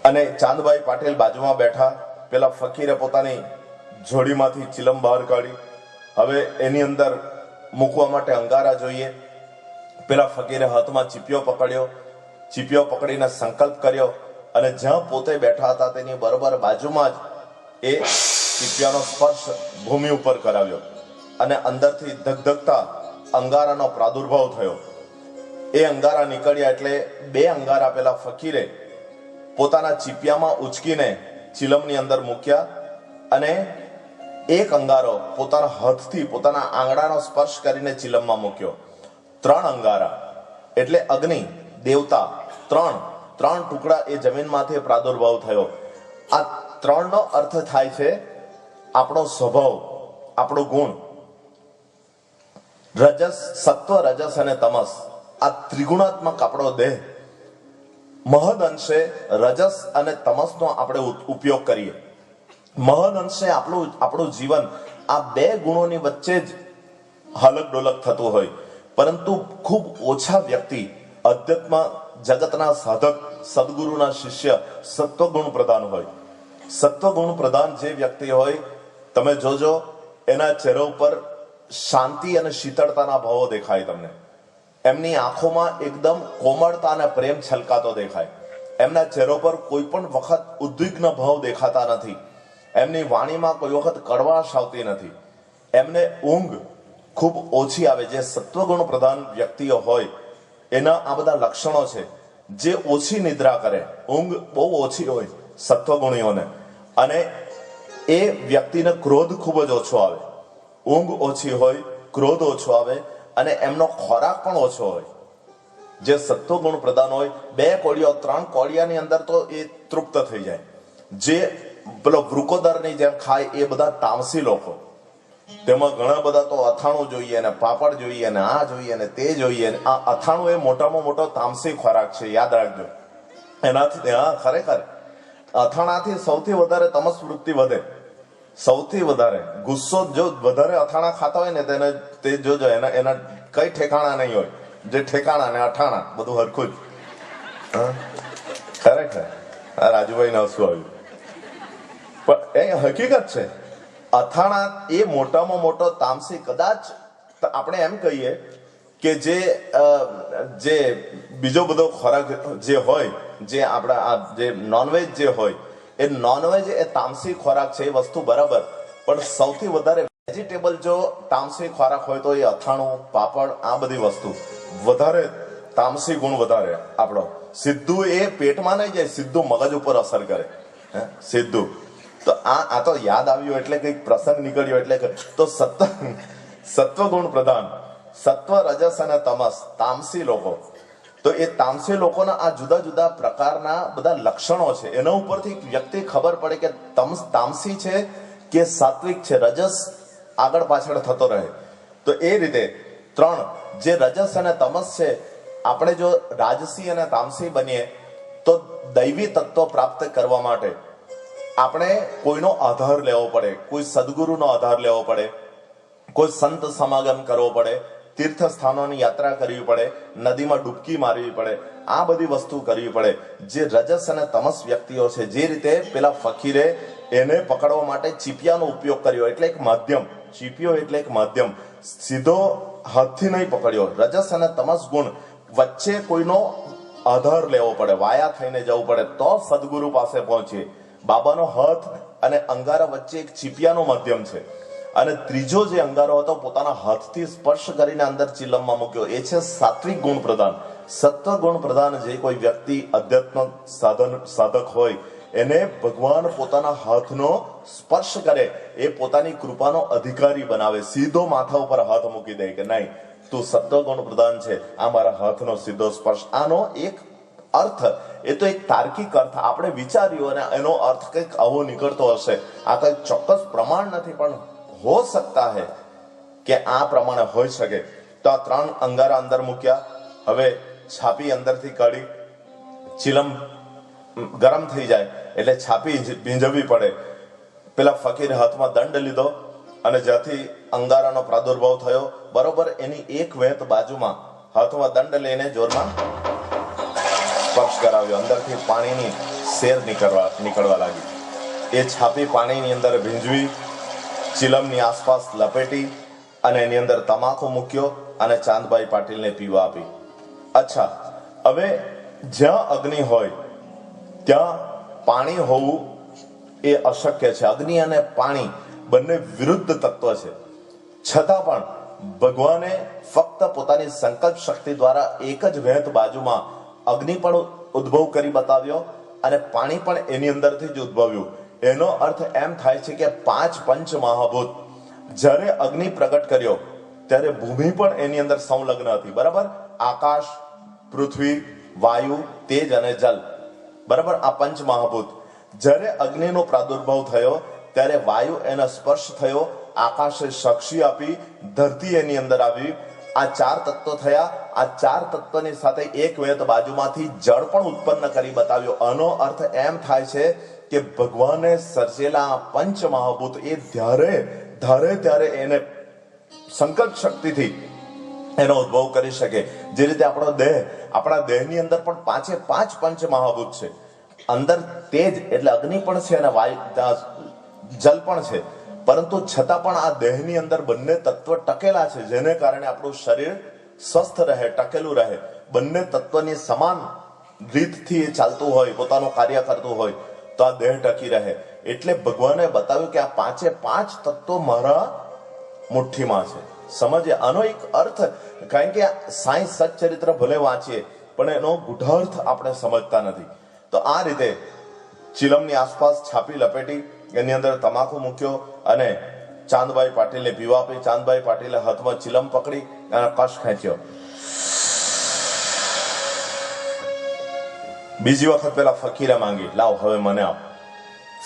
અને ચાંદભાઈ પાટીલ બાજુમાં બેઠા. પેલા ફકીરે પોતાની જોડીમાંથી ચિલમ બહાર કાઢી. હવે એની અંદર મૂકવા માટે અંગારા જોઈએ. પેલા ફકીરે હાથમાં ચીપિયો પકડીને સંકલ્પ કર્યો અને જ્યાં પોતે બેઠા હતા તેની બરોબર બાજુમાં જ એ ચીપિયાનો સ્પર્શ ભૂમિ ઉપર કરાવ્યો અને અંદરથી ધગધગતા અંગારાનો પ્રાદુર્ભાવ થયો. એ અંગારા નીકળ્યા એટલે 2 અંગારા પેલા ફકીરે પોતાના ચીપિયામાં ઉચકીને ચિલમની અંદર મૂક્યા અને એક અંગારો પોતાના હાથથી પોતાના આંગળાનો સ્પર્શ કરીને ચિલમમાં મૂક્યો. 3 અંગારા એટલે અગ્નિ દેવતા 3 ટુકડા એ જમીનમાંથી પ્રાદુર્ભાવ થયો. આ 3 નો અર્થ થાય છે આપણો સ્વભાવ, આપણો ગુણ. સત્વ, રજસ અને તમસ, આ ત્રિગુણાત્મક આપણો દેહ. મહદ અંશે રજસ અને તમસનો આપણે ઉપયોગ કરીએ. મહદ અંશે આપણું જીવન આ 2 ગુણોની વચ્ચે જ હલક ડોલક થતું હોય. પરંતુ ખૂબ ઓછા વ્યક્તિ અધ્યાત્મ જગતના સાધક સદગુરુના શિષ્ય સત્વગુણ પ્રધાન હોય. સત્વગુણ પ્રધાન જે વ્યક્તિ હોય તમે જોજો એના ચહેરા ઉપર શાંતિ અને શીતળતાના ભાવો દેખાય તમને. એમની આંખોમાં એકદમ કોમળતા અને પ્રેમ છલકાતો દેખાય. એમના ચહેરા પર કોઈ પણ વખત ઉદ્વિગ્ન ભાવ દેખાતા નથી. એમની વાણીમાં કોઈ વખત કડવાશ આવતી નથી. એમને ઊંઘ ખૂબ ઓછી આવે. જે સત્વગુણ પ્રધાન વ્યક્તિઓ હોય એના આ બધા લક્ષણો છે. જે ઓછી નિદ્રા કરે, ઊંઘ બહુ ઓછી હોય સત્વગુણીઓને, અને એ વ્યક્તિને ક્રોધ ખૂબ જ ઓછો આવે. ઊંઘ ઓછી હોય, ક્રોધ ઓછો આવે અને એમનો ખોરાક પણ ઓછો હોય. જે સત્વગુણ પ્રધાન હોય 2 કોળિયો 3 કોળિયાની અંદર તો એ તૃપ્ત થઈ જાય. જે પેલો વૃકોદરની જેમ ખાય એ બધા તામસી લોકો. તેમાં ઘણા બધા તો અથાણું જોઈએ ને પાપડ જોઈએ ને આ જોઈએ ને તે જોઈએ. આ અથાણું એ મોટામાં મોટો તામસી ખોરાક છે, યાદ રાખજો. એનાથી ખરેખર અથાણાથી સૌથી વધારે તમસ વૃત્તિ વધે. સૌથી વધારે ગુસ્સો, જો વધારે અથાણા ખાતા હોય ને તેને તે જોજો એના કઈ ઠેકાણા નહીં હોય. જે ઠેકાણા ને અઠાણા બધું હરખું જ. ખરેખર આ રાજુભાઈ ને હસવું આવ્યું પણ એ હકીકત છે. અથાણા એ મોટામાં મોટો તામસી. કદાચ આપણે એમ કહીએ કે જે બીજો બધો ખોરાક જે હોય, જે આપણા જે નોનવેજ જે હોય એ નોનવેજ એ તામસી ખોરાક છે, એ વસ્તુ બરાબર. પણ સૌથી વધારે વેજીટેબલ જો તામસી ખોરાક હોય તો એ અથાણું, પાપડ, આ બધી વસ્તુ વધારે તામસી ગુણ વધારે આપણો. સીધું એ પેટમાં નહીં જાય, સીધું મગજ ઉપર અસર કરે. સીધું તો આ તો યાદ આવ્યું એટલે કઈક પ્રસંગ નીકળ્યો એટલે તો સત્વગુણ પ્રધાન, સત્વ, રજસ અને તમસ, તામસી લોકો. તો એ તામસી લોકોના આ જુદા જુદા પ્રકારના બધા લક્ષણો છે. એના ઉપરથી વ્યક્તિ ખબર પડે કે તામસી છે કે સાત્વિક છે. રજસ આગળ પાછળ થતો રહે. તો એ રીતે 3 જે રજસ અને તમસ છે, આપણે જો રાજસી અને તામસી બનીએ તો દૈવી તત્વ પ્રાપ્ત કરવા માટે આપણે કોઈનો આધાર લેવો પડે, કોઈ સદગુરુનો આધાર લેવો પડે, કોઈ સંત સમાગમ કરવો પડે, તીર્થ સ્થાનોની યાત્રા કરવી પડે, નદીમાં ડૂબકી મારવી પડે, આ બધી વસ્તુ કરવી પડે. જે રજસ અને તમસ વ્યક્તિઓ છે, જે રીતે પેલા ફકીરે એને પકડવા માટે ચીપિયાનો ઉપયોગ કર્યો, એટલે એક માધ્યમ, ચીપિયો એટલે એક માધ્યમ, સીધો હાથથી નહીં પકડ્યો. રજસ અને તમસ ગુણ વચ્ચે કોઈનો આધાર લેવો પડે, વાયા થઈને જવું પડે તો સદગુરુ પાસે પહોંચીએ. બાબાનો હાથ અને અંગારા વચ્ચે એક ચીપિયાનો માધ્યમ છે. અને ત્રીજો જે અંગારો હતો પોતાના હાથથી સ્પર્શ કરીને અંદર ચિલમમાં મૂક્યો, એ છે સાત્વિક ગુણ પ્રધાન. સત્વ ગુણ પ્રધાન જે કોઈ વ્યક્તિ અધ્યાત્મ સાધક હોય, એને ભગવાન પોતાના હાથનો સ્પર્શ કરે, એ પોતાની કૃપાનો અધિકારી બનાવે. સીધો માથા ઉપર હાથ મૂકી દે કે નહીં, તું સત્વ ગુણ પ્રધાન છે, આ મારા હાથનો સીધો સ્પર્શ. આનો એક અર્થ, એ તો એક તાર્કિક અર્થ આપણે વિચાર્યો અને એનો અર્થ કંઈક આવો નીકળતો હશે. આ કંઈક ચોક્કસ પ્રમાણ નથી, પણ હો સકતા હે કે આ પ્રમાણે હોઈ શકે. તો આ 3 અંગારા અંદર મૂક્યા. હવે છાપી અંદરથી કાઢી, ચિલમ ગરમ થઈ જાય એટલે છાપી ભીંજવવી પડે. પેલા ફકીર હાથમાં દંડ લીધો અને જ્યાંથી અંગારાનો પ્રાદુર્ભાવ થયો, બરોબર એની એક વેત બાજુમાં હાથમાં દંડ લઈને જોરમાં સ્પર્શ કરાવ્યો. અંદરથી પાણીની શેર નીકળવા લાગી. એ છાપી પાણીની અંદર ભીંજવી, ચિલમની આસપાસ લપેટી અને એની અંદર તમાકુ મૂક્યો અને ચાંદભાઈ પાટીલને પીવા આપી. અચ્છા, હવે જ્યાં અગ્નિ હોય ત્યાં પાણી હોવું એ અશક્ય છે. અગ્નિ અને પાણી બંને વિરુદ્ધ તત્વ છે. છતાં પણ ભગવાને ફક્ત પોતાની સંકલ્પ શક્તિ દ્વારા એક જ વેત બાજુમાં અગ્નિ પણ ઉદ્ભવ કરી બતાવ્યો અને પાણી પણ એની અંદરથી જ ઉદ્ભવ્યું. એનો અર્થ એમ થાય છે કે 5 પંચ મહાભૂત, જ્યારે અગ્નિ પ્રગટ કર્યો ત્યારે ભૂમિ પણ એની અંદર સંલગ્ન હતી. બરાબર, આકાશ, પૃથ્વી, વાયુ, તેજ અને જલ, બરાબર, આ પંચ મહાભૂત. જ્યારે અગ્નિનો પ્રાદુર્ભાવ થયો ત્યારે વાયુ એનો સ્પર્શ થયો, આકાશે સાક્ષી આપી, ધરતી એની અંદર આવી. આ 4 તત્વો થયા. આ 4 તત્વની સાથે એક વેત બાજુમાંથી જળ પણ ઉત્પન્ન કરી બતાવ્યો. આનો અર્થ એમ થાય છે કે ભગવાને સર્જેલા પંચ મહાભૂત એ ધારે ત્યારે એને સંકલ્પ શક્તિથી એનો ઉદ્ભવ કરી શકે. જે રીતે આપણા દેહની અંદર પણ 5 પંચ મહાભૂત છે. અંદર તેજ એટલે અગ્નિ પણ છે અને વાયુ, જલ પણ છે, પરંતુ છતાં પણ આ દેહની અંદર બંને તત્વ ટકેલા છે, જેને કારણે આપણું શરીર સ્વસ્થ રહે, ટકેલું રહે. બંને તત્વની સમાન રીતથી એ ચાલતું હોય, પોતાનું કાર્ય કરતું હોય તો આ દેહ ટકી રહે. એટલે ભગવાને બતાવ્યું કે આ 5 તત્વો મારા મુઠ્ઠીમાં છે. સમજે આનો એક અર્થ, કારણ કે સાયન્સ સચ્ચરિત્ર ભલે વાંચીએ પણ એનો ગૂઢાર્થ આપણે સમજતા નથી. તો આ રીતે ચિલમની આસપાસ છાપી લપેટી, એની અંદર તમાકુ મૂક્યો અને ચાંદભાઈ પાટીલને પીવા આપી. ચાંદભાઈ પાટીલે હાથમાં ચિલમ પકડી અને કશ ખેંચ્યો. બીજી વખત પેલા ફકીરે માંગી, લાવ હવે મને આપ.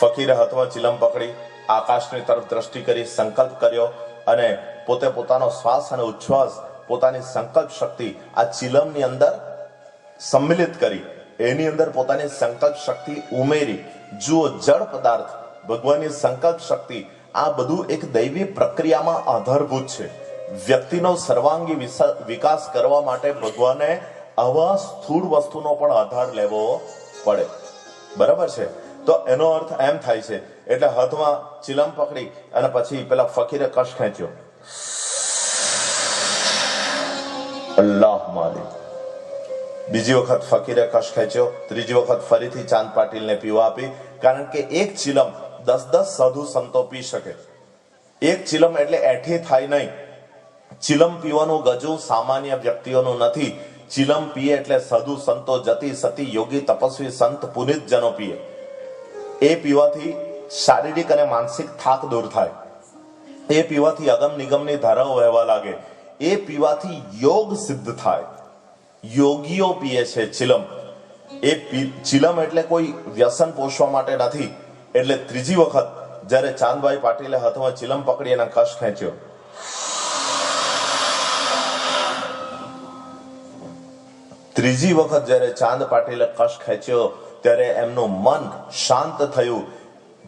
ફકીરે હાથમાં ચિલમ પકડી, આકાશની તરફ દ્રષ્ટિ કરી, સંકલ્પ કર્યો અને પોતે પોતાનો શ્વાસ અને ઉચ્છ્વાસ, પોતાની સંકલ્પ શક્તિ આ ચિલમની અંદર સંમિલિત કરી, એની અંદર પોતાની સંકલ્પ શક્તિ ઉમેરી. જુઓ, જળ પદાર્થ, ભગવાનની સંકલ્પ શક્તિ, આ બધું એક દૈવી પ્રક્રિયામાં આધારભૂત છે. વ્યક્તિનો સર્વાંગી વિકાસ કરવા માટે ભગવાને આવા સ્થૂળ વસ્તુનો પણ આધાર લેવો પડે. બરાબર છે? તો એનો અર્થ એમ થાય છે. એટલે હાથમાં ચિલમ પકડી અને પછી પેલા ફકીરે કશ ખેંચ્યો. અલ્લાહ માલિક. બીજી વખત ફકીરે કશ ખેંચ્યો. ત્રીજી વખત ફરીથી ચાંદ પાટીલને પીવા આપી. કારણ કે એક ચિલમ 10 સાધુ સંતો પી શકે. એક ચિલમ એટલે એઠી થાય નહીં. ચિલમ પીવાનું ગજુ સામાન્ય વ્યક્તિઓનું નથી. ચિલમ પીએ એટલે સાધુ સંતો, જતી સતી, યોગી, તપસ્વી, સંત, પુનિત જનો પીએ. એ પીવાથી શારીરિક અને માનસિક થાક દૂર થાય. એ પીવાથી અગમ નિગમની ધારાઓ વહેવા લાગે, એ પીવાથી યોગ સિદ્ધ થાય. યોગીઓ પીએ છે ચિલમ. એ ચિલમ એટલે કોઈ વ્યસન પોષવા માટે નથી. એટલે ત્રીજી વખત જ્યારે ચાંદભાઈ પાટીલે હાથમાં ચિલમ પકડી એના કશ ખેંચ્યો, ત્રીજી વખત જ્યારે ચાંદ પાટીલે કશ ખેંચ્યો ત્યારે એમનું મન શાંત થયું.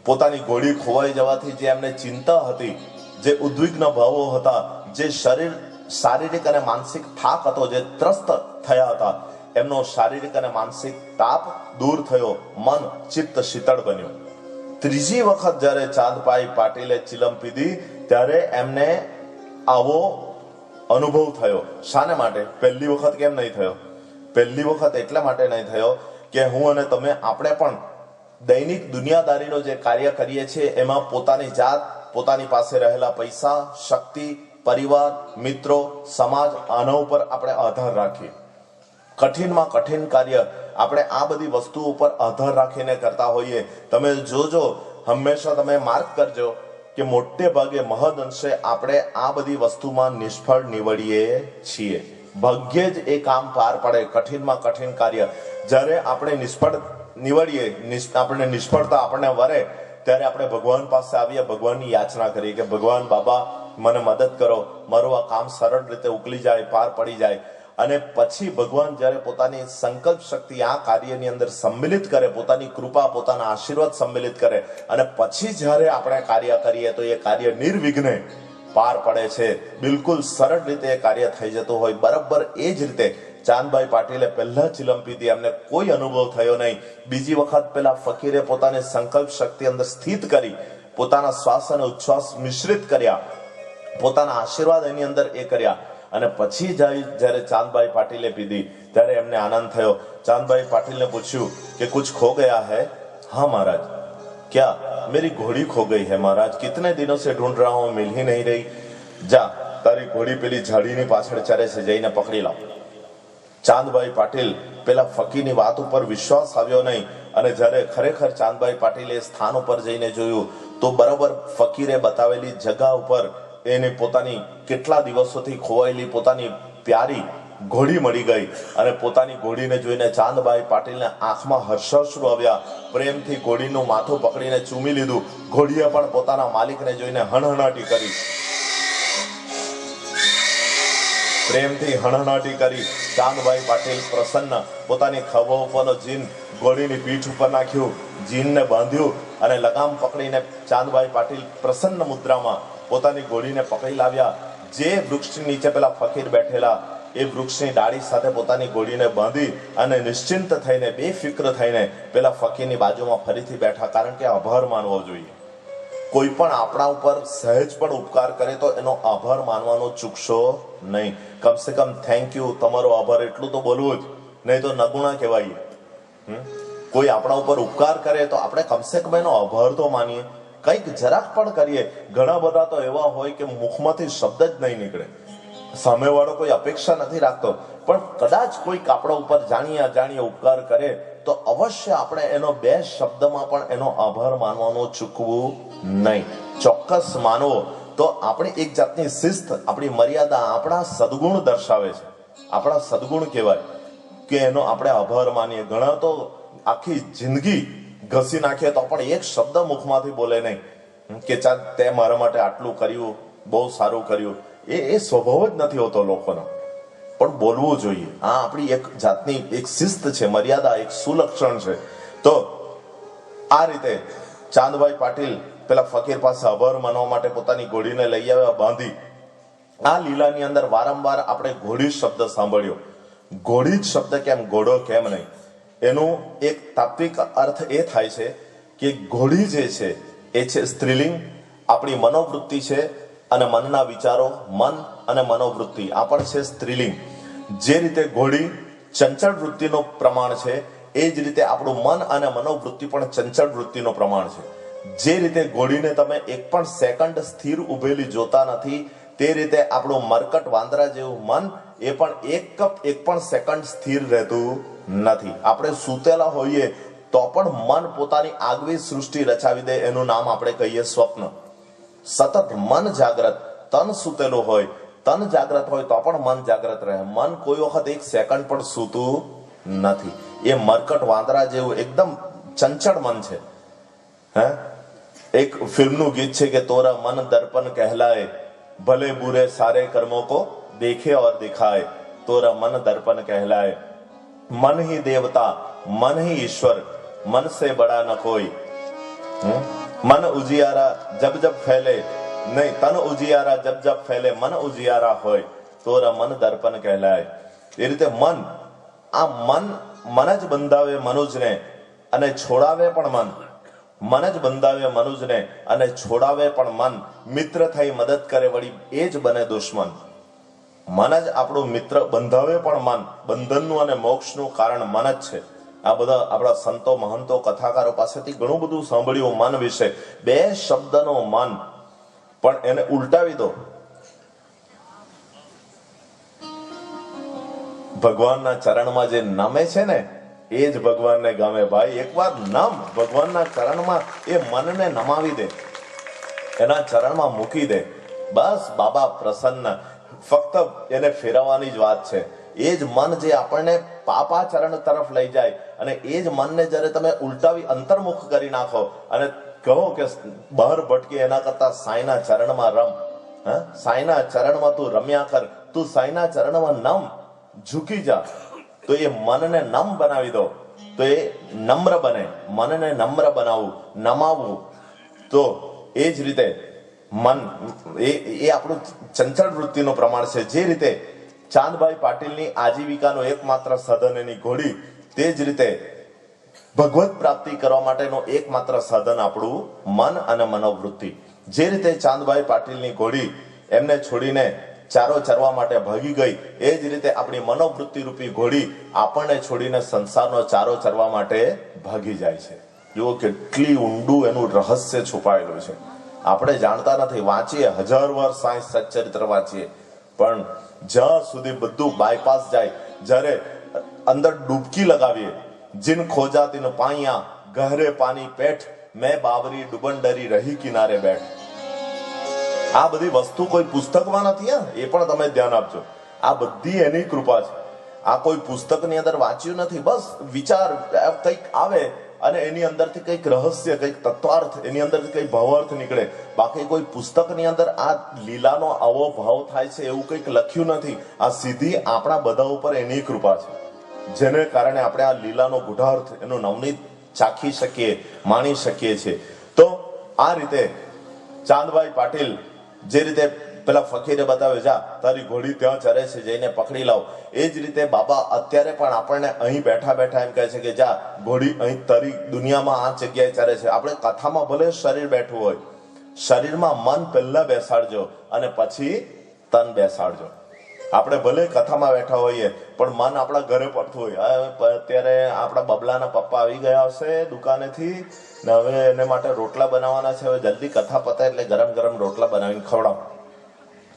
પોતાની ઘોડી ખોવાઈ જવાથી જે એમને ચિંતા હતી, જે ઉદ્વિગ્ન ભાવો હતા, જે શારીરિક અને માનસિક થાક હતો, જે ત્રસ્ત થયા હતા, એમનો શારીરિક અને માનસિક તાપ દૂર થયો. મન ચિત્ત શીતળ બન્યું. ત્રીજી વખત જ્યારે ચાંદભાઈ પાટીલે ચિલમ પીધી ત્યારે એમને આવો અનુભવ થયો. શાને માટે? પહેલી વખત કેમ નહીં થયો? પહેલી વખત એટલા માટે નહીં થયો કે હું અને તમે આપણે પણ દૈનિક દુનિયાદારીનો જે કાર્ય કરીએ છીએ એમાં પોતાની જાત, પોતાની પાસે રહેલા પૈસા, શક્તિ, પરિવાર, મિત્રો, સમાજ, આના ઉપર આપણે આધાર રાખીએ. કઠિનમાં કઠિન કાર્ય આપણે આ બધી વસ્તુઓ ઉપર આધાર રાખીને કરતા હોઈએ. તમે જોજો, હંમેશા તમે માર્ક કરજો કે મોટે ભાગે મહદ અંશે આપણે આ બધી વસ્તુમાં નિષ્ફળ નીવડીએ છીએ. ભાગ્યે જ એ કામ પાર પડે. કઠિનમાં કઠિન કાર્ય જ્યારે આપણે નિષ્ફળ નીવડીએ, આપણે નિષ્ફળતા આપણને વરે, ત્યારે આપણે ભગવાન પાસે આવીએ, ભગવાનની યાચના કરીએ કે ભગવાન બાબા મને મદદ કરો, મારું આ કામ સરળ રીતે ઉકલી જાય, પાર પડી જાય. અને પછી ભગવાન જ્યારે પોતાની સંકલ્પ શક્તિ આ કાર્યની અંદર સંમિલિત કરે, પોતાની કૃપા, પોતાના આશીર્વાદ સંમિલિત કરે, અને પછી જ્યારે આપણે કાર્ય કરીએ તો એ કાર્ય નિર્વિઘ્ને પાર પડે છે. બિલકુલ સરળ રીતે એ કાર્ય થઈ જતું હોય. બરાબર એ જ રીતે ચાંદભાઈ પાટીલે પહેલા ચિલમ પીધી, એમને કોઈ અનુભવ થયો નહીં. બીજી વખત પેલા ફકીરે પોતાની સંકલ્પ શક્તિ અંદર સ્થિત કરી, પોતાના શ્વાસ અને ઉચ્છ્વાસ મિશ્રિત કર્યા, પોતાના આશીર્વાદ એની અંદર એ કર્યા, અને પછી જ્યારે ચાંદભાઈ પાટીલે પીધી ત્યારે એમને આનંદ થયો. ચાંદભાઈ પાટીલને પૂછ્યું કે કુછ ખો ગયા है? हाँ महाराज. क्या? मेरी घोड़ी खो गई है महाराज, कितने दिनों से ढूंढ रहा हूं, मिल ही नहीं रही. જા, તારી ઘોડી પેલી ઝાડીની પાછળ ચરે છે, જઈને પકડી લાવ. ચાંદભાઈ પાટીલ પેલા ફકીરની વાત ઉપર વિશ્વાસ આવ્યો નહીં, અને જ્યારે ખરેખર ચાંદભાઈ પાટીલે સ્થાન ઉપર જઈને જોયું તો બરાબર ફકીરે બતાવેલી જગા ઉપર એને પોતાની કેટલા દિવસોથી ખોવાયેલી પોતાની પ્યારી ઘોડી મળી ગઈ. અને પોતાની ઘોડીને જોઈને ચાંદભાઈ પાટીલને આંખમાં હર્ષાશ્રુ આવ્યા. પ્રેમથી ઘોડીનું માથું પકડીને ચૂમી લીધું. ઘોડીએ પણ પોતાના માલિકને જોઈને હણહણાટી કરી, પ્રેમથી હણહણાટી કરી. ચાંદભાઈ પાટીલ પ્રસન્ન પોતાની ખભા ઉપરનો જીન ઘોડીની પીઠ ઉપર નાખ્યું, જીનને બાંધ્યું, અને લગામ પકડીને ચાંદભાઈ પાટીલ પ્રસન્ન મુદ્રામાં પોતાની ઘોડીને પકડી લાવ્યા. જે વૃક્ષની નીચે પેલા ફકીર બેઠેલા એ વૃક્ષની ડાળી સાથે પોતાની ઘોડીને બાંધી અને નિશ્ચિંત થઈને, બેફિક્ર થઈને પેલા ફકીરની બાજુમાં ફરીથી બેઠા. કારણ કે આભાર માનવો જોઈએ. કોઈ પણ આપણા ઉપર સહેજ પણ ઉપકાર કરે તો એનો આભાર માનવાનો ચૂકશો નહીં. કમસે કમ થેન્ક યુ, તમારો આભાર એટલું તો બોલવું જ, નહીં તો નગુણા કહેવાય. કોઈ આપણા ઉપર ઉપકાર કરે તો આપણે કમસે કમ એનો આભાર તો માનીએ, કંઈક જરાક પણ કરીએ. ઘણા બધા તો એવા હોય કે મુખમાંથી શબ્દ જ નહીં નીકળે, સામેવાળો કોઈ અપેક્ષા નથી રાખતો, પણ કદાચ કોઈક આપણા ઉપર જાણીએ અજાણીએ ઉપકાર કરે તો અવશ્ય આપણે એનો બે શબ્દમાં પણ એનો આભાર માનવાનો ચૂકવું નહીં. ચોક્કસ માનવો તો આપણી એક જાતની શિસ્ત, આપણી મર્યાદા, આપણા સદગુણ દર્શાવે છે. આપણા સદગુણ કહેવાય કે એનો આપણે આભાર માનીએ. ઘણા તો આખી જિંદગી ઘસી નાખીએ તો પણ એક શબ્દ મુખમાંથી બોલે નહીં કે ચાલ તે મારા માટે આટલું કર્યું, બહુ સારું કર્યું. એ સ્વભાવ જ નથી હોતો લોકોનો, પણ બોલવું જોઈએ. આ આપણી એક જાતની એક શિસ્ત છે, મર્યાદા, એક સુલક્ષણ છે. તો આ રીતે ચાંદભાઈ પાટીલ પેલા ફકીર પાસે આભાર માનવા માટે પોતાની ઘોડીને લઈ આવ્યા, બાંધી. આ લીલાની અંદર વારંવાર આપણે ઘોડી શબ્દ સાંભળ્યો. ઘોડી જ શબ્દ કેમ, ઘોડો કેમ નહીં? એનું એક તાત્વિક અર્થ એ થાય છે કે ઘોડી જે છે એ છે સ્ત્રીલિંગ, આપણી મનોવૃત્તિ છે, અને મનના વિચારો, મન અને મનોવૃત્તિ આ પણ છે સ્ત્રીલિંગ. જે રીતે ઘોડી ચંચળ વૃત્તિનો પ્રમાણ છે, એ જ રીતે આપણું મન અને મનોવૃત્તિ પણ ચંચળ વૃત્તિનો પ્રમાણ છે. જે રીતે ઘોડીને તમે એક પણ સેકન્ડ સ્થિર ઉભેલી જોતા નથી, તે રીતે આપણું મરકટ વાંદરા જેવું મન એ પણ એક પણ સેકન્ડ સ્થિર રહેતું નથી. આપણે સૂતેલા હોઈએ તો પણ મન પોતાની આગવી સૃષ્ટિ રચાવી દે. એનું નામ આપણે કહીએ સ્વપ્ન. સતત મન જાગ્રત, તન સૂતેલું હોય, તન જાગ્રત હોય તો પણ મન જાગ્રત રહે. મન કોઈ વખત એક સેકન્ડ પણ સૂતું નથી. એ મરકટ વાંદરા જેવું એકદમ ચંચળ મન છે. હે, એક ફિલ્મનું ગીત છે કે તોરા મન દર્પણ કહેલાય, ભલે બુરે સારે કર્મો કો દેખે और दिखाए, तोरा मन दर्पण कहलाए. मन ही देवता, मन ही ईश्वर, मन से बड़ा न कोई. मन उजियारा जब जब फैले, नहीं तन उजियारा जब जब फैले, मन उजियारा હોય, તોરા મન દર્પણ કહેલાય. એ રીતે મન, આ મન જ બંધાવે મનુજને અને છોડાવે પણ મન. મન જ બંધાવે મનુજને અને છોડાવે પણ મન. મિત્ર થઈ મદદ કરે વળી એ જ બને દુશ્મન. મન જ આપણું મિત્ર, બંધાવે પણ મન. બંધનનું અને મોક્ષનું કારણ મન જ છે. આ બધા આપણા સંતો મહંતો કથાકારો પાસેથી ઘણું બધું સાંભળ્યું મન વિશે. બે શબ્દનો મન, પણ એને ઉલટાવી દો. ભગવાનના ચરણમાં જે નમે છે ને એ જ ભગવાનને ગમે. ભાઈ એકવાર નમ ભગવાનના ચરણમાં, એ મનને નમાવી દે, એના ચરણમાં મૂકી દે, બસ બાબા પ્રસન્ન. ફક્ત એને ફેરવવાની જ વાત છે. એ જ મન જે આપણને પાપા ચરણ તરફ લઈ જાય, અને એ જ મનને જ્યારે તમે ઉલટાવી અંતર્મુખ કરી નાખો અને કહો કે બહાર ભટકે એના કરતા સાંઈના ચરણમાં રમ. સાંઈના ચરણમાં તું રમ્યા કર, તું સાંઈના ચરણમાં નમ, ઝૂકી જા. તો એ મનને નમ બનાવી દો તો એ નમ્ર બને. મનને નમ્ર બનાવવું, નમાવવું. તો એ જ રીતે મન એ આપણું ચંચળ વૃત્તિનું પ્રમાણ છે. જે રીતે ચાંદભાઈ પાટીલની આજીવિકાનું એકમાત્ર સાધન એની ઘોડી, તે જ રીતે ભગવત પ્રાપ્તિ કરવા માટેનું એકમાત્ર સાધન આપણું મન અને મનોવૃત્તિ. જે રીતે ચાંદભાઈ પાટીલની ઘોડી એમને છોડીને ચારો ચરવા માટે ભાગી ગઈ, એ જ રીતે આપણી મનોવૃત્તિ રૂપી ઘોડી આપણને છોડીને સંસારનો ચારો ચરવા માટે ભાગી જાય છે. જુઓ કેટલી ઊંડું એનું રહસ્ય છુપાયેલું છે. આપણે જાણતા નથી. વાંચીએ 1000 વાર સાંઈ સચ્ચરિત્ર વાંચીએ, પણ જ્યાં સુધી બધું બાયપાસ જાય, જ્યારે અંદર ડૂબકી લગાવીએ, जिन खोजा तिन पाइया, गहरे पानी पेठ, मैं बावरी डुबन डरी रही किनाરે બેઠ. આ બધી વસ્તુ કોઈ પુસ્તકમાં નથી. એ પણ તમે ધ્યાન આપજો. આ બધી એની કૃપા છે. આ કોઈ પુસ્તકની અંદર વાંચ્યું નથી. બસ વિચાર કંઈક આવે અને એની અંદરથી કંઈક રહસ્ય, કંઈક તત્વાર્થ, એની અંદરથી કંઈક ભાવાર્થ નીકળે. બાકી કોઈ પુસ્તકની અંદર આ લીલાનો આવો ભાવ થાય છે એવું કંઈક લખ્યું નથી. આ સીધી આપણા બધા ઉપર એની કૃપા છે, જેને કારણે આપણે આ લીલાનો ગુઢાર્થ, એનું નવનીત ચાખી શકીએ, માણી શકીએ છીએ. તો આ રીતે ચાંદભાઈ પાટીલ જે રીતે પેલા ફકીરે બતાવે, જા તારી ઘોડી ત્યાં ચરે છે, જઈને પકડી લાવ. એ જ રીતે બાબા અત્યારે પણ આપણને અહીં બેઠા બેઠા એમ કહે છે કે જા ઘોડી અહીં તારી દુનિયામાં આ જગ્યાએ ચરે છે. આપણે કથામાં ભલે શરીર બેઠું હોય, શરીરમાં મન પહેલા બેસાડજો અને પછી તન બેસાડજો. આપણે ભલે કથામાં બેઠા હોઈએ પણ મન આપણા ઘરે પડતું હોય. અત્યારે આપણા બબલાના પપ્પા આવી ગયા હશે દુકાનેથી ને હવે એને માટે રોટલા બનાવવાના છે. હવે જલ્દી કથા પતે એટલે ગરમ ગરમ રોટલા બનાવીને ખવડાવ.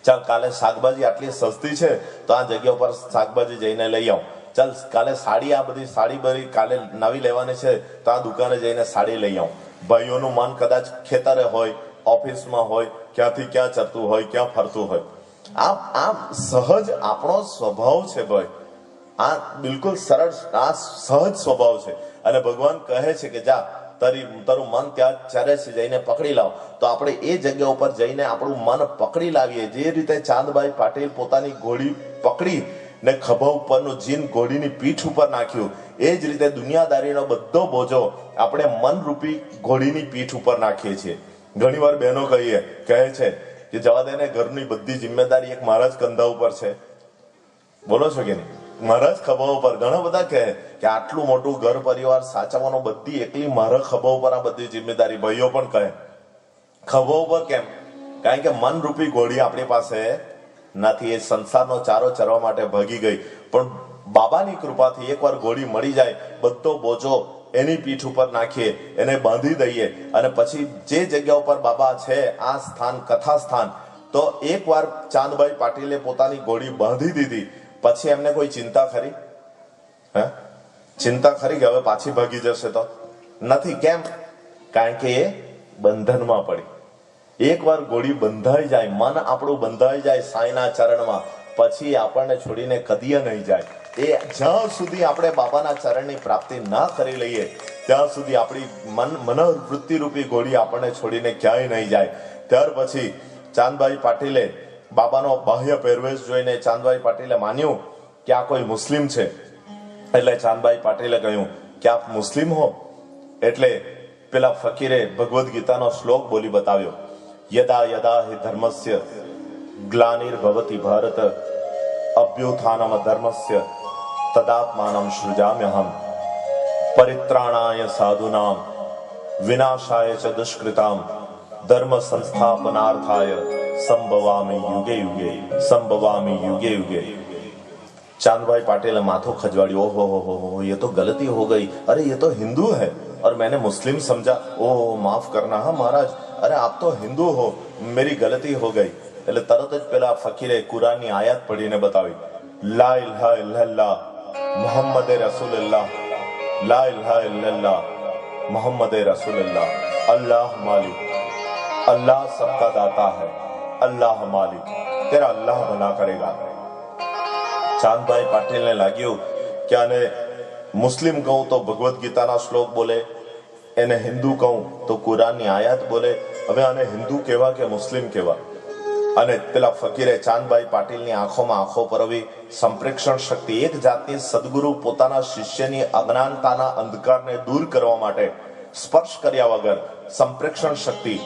ચાલ કાલે શાકભાજી આટલી સસ્તી છે તો આ જગ્યા ઉપર શાકભાજી જઈને લઈ આવ. ચાલ કાલે સાડી, આ બધી સાડી બધી કાલે નવી લેવાની છે તો આ દુકાને જઈને સાડી લઈ આવ. ભાઈઓનું મન કદાચ ખેતરે હોય, ઓફિસમાં હોય, ક્યાંથી ક્યાં ચરતું હોય, ક્યાં ફરતું હોય. આ સહજ આપણો સ્વભાવ છે ભાઈ. આ બિલકુલ સરળ, આ સહજ સ્વભાવ છે. અને ભગવાન કહે છે કે જા તારું મન ત્યાં ચરે છે, જઈને પકડી લાવ. તો આપણે એ જગ્યા ઉપર જઈને આપણું મન પકડી લાવીએ. જે રીતે ચાંદભાઈ પાટીલ પોતાની ઘોડી પકડી ને ખભા ઉપરનું જીન ઘોડીની પીઠ ઉપર નાખ્યું, એ જ રીતે દુનિયાદારીનો બધો બોજો આપણે મનરૂપી ઘોડીની પીઠ ઉપર નાખીએ છીએ. ઘણી વાર બહેનો કહે છે કે જવા દે ને, ઘરની બધી જિમ્મેદારી એક મારા જ કંધા ઉપર છે. બોલો છો કે નહીં? મારા જ ખભા ઉપર. ઘણા બધા કહે કે આટલું મોટું ઘર પરિવાર સાચવવાનો બધી એકલી મારા ખભા ઉપર આ બધી જિમ્મેદારી. ભાઈઓ પણ કહે ખભા ઉપર કેમ? કારણ કે મનરૂપી ઘોડી આપણી પાસે નથી. એ સંસારનો ચારો ચરવા માટે ભાગી ગઈ. પણ બાબાની કૃપાથી એકવાર ઘોડી મળી જાય, બધો બોજો એની પીઠ ઉપર નાખીએ, એને બાંધી દઈએ અને પછી જે જગ્યા ઉપર બાબા છે, આ સ્થાન કથા સ્થાન, તો એકવાર ચાંદભાઈ પાટીલે પોતાની ઘોડી બાંધી દીધી પછી એમને કોઈ ચિંતા ખરી? ચિંતા ખરી કે હવે પાછી ભાગી જશે? તો નથી. કેમ? કારણ કે એ બંધનમાં પડી. એકવાર ગોળી બંધાઈ જાય, મન આપણું બંધાઈ જાય સાંઈના ચરણમાં, પછી આપણને છોડીને કદીએ નહીં જાય. એ જ્યાં સુધી આપણે બાબાના ચરણની પ્રાપ્તિ ના કરી લઈએ ત્યાં સુધી આપણી મનોવૃત્તિ રૂપી ગોળી આપણને છોડીને ક્યાંય નહીં જાય. ત્યાર પછી ચાંદભાઈ પાટીલે બાબાનો બાહ્ય પહેરવેશ જોઈને ચાંદભાઈ પાટીલે માન્યું કે આ કોઈ મુસ્લિમ છે. એટલે ચાંદભાઈ પાટીલે કહ્યું કે આપ મુસ્લિમ હો? એટલે પેલા ફકીરે ભગવદ્ ગીતાનો શ્લોક બોલી બતાવ્યો, યદા યદા હિ ધર્મસ્ય ગ્લાનિર્ભવતિ ભારત અભ્યુત્થાનમ ધર્મસ્ય તદાત્માનમ સૃજામ્યહમ પરિત્રાણાય સાધુનામ વિનાશાય ચ દુષ્કૃતામ ધર્મ સંસ્થાપનાર્થાય સંભવામિ યુગે યુગે સંભવામિ યુગે યુગે. चांदभाई पाटिल ने माथो खजवाड़ी, ओहो हो ये तो गलती हो गई, अरे ये तो हिंदू है और मैंने मुस्लिम समझा, ओह माफ करना हाँ महाराज, अरे आप तो हिंदू हो, मेरी गलती हो गई. એટલે તરત જ પેલા ફકીરે કુરાનની આયાત પઢીને બતાવી, લા ઇલાહા ઇલ્લલ્લાહ મુહમ્મદે રસૂલુલ્લાહ, લા ઇલાહા ઇલ્લલ્લાહ મુહમ્મદે રસૂલુલ્લાહ, અલ્લાહ માલિક, अल्लाह सबका दाता है, अल्लाह मालिक, तेरा अल्लाह भला करेगा. चांदभाई पाटिल ने लाग्યું કે આને મુસ્લિમ કહું તો ભગવદ્ ગીતાના શ્લોક બોલે, એને હિન્દુ કહું તો કુરાનની આયાત બોલે, હવે આને હિન્દુ કહેવા કે મુસ્લિમ કહેવા. અને પેલા ફકીરે ચાંદભાઈ પાટીલની આંખોમાં આંખો પરોવી. સંપ્રેક્ષણ શક્તિ, એક જાતની સદગુરુ પોતાના શિષ્યની અજ્ઞાનતાના અંધકારને દૂર કરવા માટે સ્પર્શ કર્યા વગર સંપ્રેક્ષણ શક્તિ,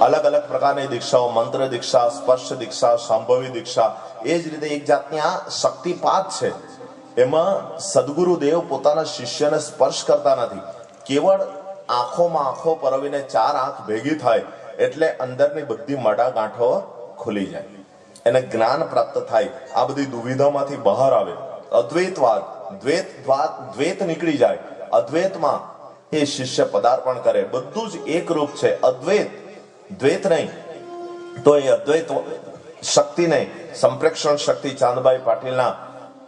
અલગ અલગ પ્રકારની દીક્ષાઓ, મંત્ર દીક્ષા, સ્પર્શ દીક્ષા, સંભવી દીક્ષા, એ જ રીતે એક જાતની આ શક્તિપાત છે. એમાં સદગુરુદેવ પોતાના શિષ્યને સ્પર્શ કરતા નથી, કેવળ આંખોમાં આંખો પરોવીને ચાર આંખ ભેગી થાય એટલે અંદરની બધી મડા ગાંઠો ખુલી જાય, એને જ્ઞાન પ્રાપ્ત થાય, આ બધી દુવિધામાંથી બહાર આવે, અદ્વૈતવાદ, દ્વૈત નીકળી જાય, અદ્વૈતમાં એ શિષ્ય પદાર્પણ કરે. બધું જ એક રૂપ છે, અદ્વૈત, દ્વૈત નહીં. તો એ અદ્વૈત શક્તિને, સંપ્રેક્ષણ શક્તિ ચાંદભાઈ પાટીલના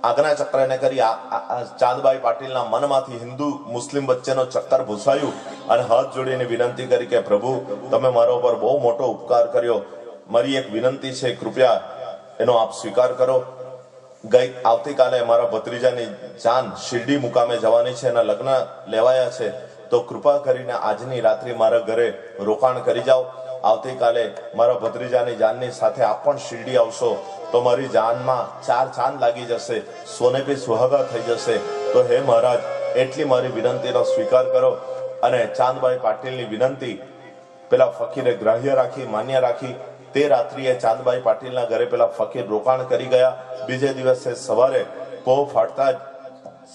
આજ્ઞા ચક્રને કરી ચાંદભાઈ પાટીલના મનમાંથી હિન્દુ મુસ્લિમ વચ્ચેનો ચક્કર ભૂસાયું અને હાથ જોડીને વિનંતી કરી કે પ્રભુ તમે મારા ઉપર બહુ મોટો ઉપકાર કર્યો, મારી એક વિનંતી છે, કૃપયા એનો આપ સ્વીકાર કરો. આવતીકાલે મારા ભત્રીજાની જાન શિરડી મુકામે જવાની છે, એના લગ્ન લેવાયા છે, તો કૃપા કરીને આજની રાત્રિ મારા ઘરે રોકાણ કરી જાઓ. આવતીકાલે મારા ભત્રીજાની જાનની સાથે આપ પણ શિરડી આવશો તો મારી જાનમાં 4 ચાંદ લાગી જશે, સોને પે સુહાગા થઈ જશે. તો હે મહારાજ, એટલી મારી વિનંતીનો સ્વીકાર કરો. અને ચાંદભાઈ પાટીલની વિનંતી પેલા ફકીરે ગ્રાહ્ય રાખી, માન્ય રાખી. તે રાત્રિએ ચાંદભાઈ પાટીલના ઘરે પેલા ફકીર રોકાણ કરી ગયા. બીજે દિવસે સવારે પોહ ફાટતા જ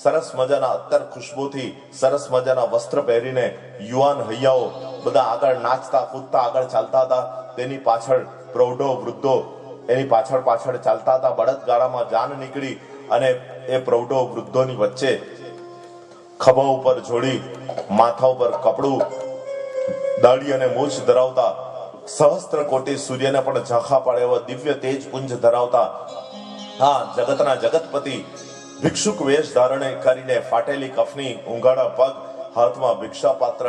સરસ મજાના અત્તર ખુશ્બુથી, સરસ મજાના વસ્ત્ર પહેરીને યુવાન હૈયાઓ બધા આગળ નાચતા કૂદતા આગળ ચાલતા હતા. તેની પાછળ પ્રૌઢો વૃદ્ધો એની પાછળ પાછળ ચાલતા હતા. બળદગાડામાં જાન નીકળી અને એ પ્રૌઢો વૃદ્ધોની વચ્ચે ખભા ઉપર જોડી, માથા ઉપર કપડું, દાઢી અને મૂછ ધરાવતા, સહસ્ત્ર કોટી સૂર્યને પણ ઝાંખા પાડે એવા દિવ્ય તેજ પુંજ ધરાવતા હા જગતના જગતપતિ ભિક્ષુક વેશ ધારણે કરીને, ફાટેલી કફની, ઊંઘાડા પગ, હાથમાં ભિક્ષા પાત્ર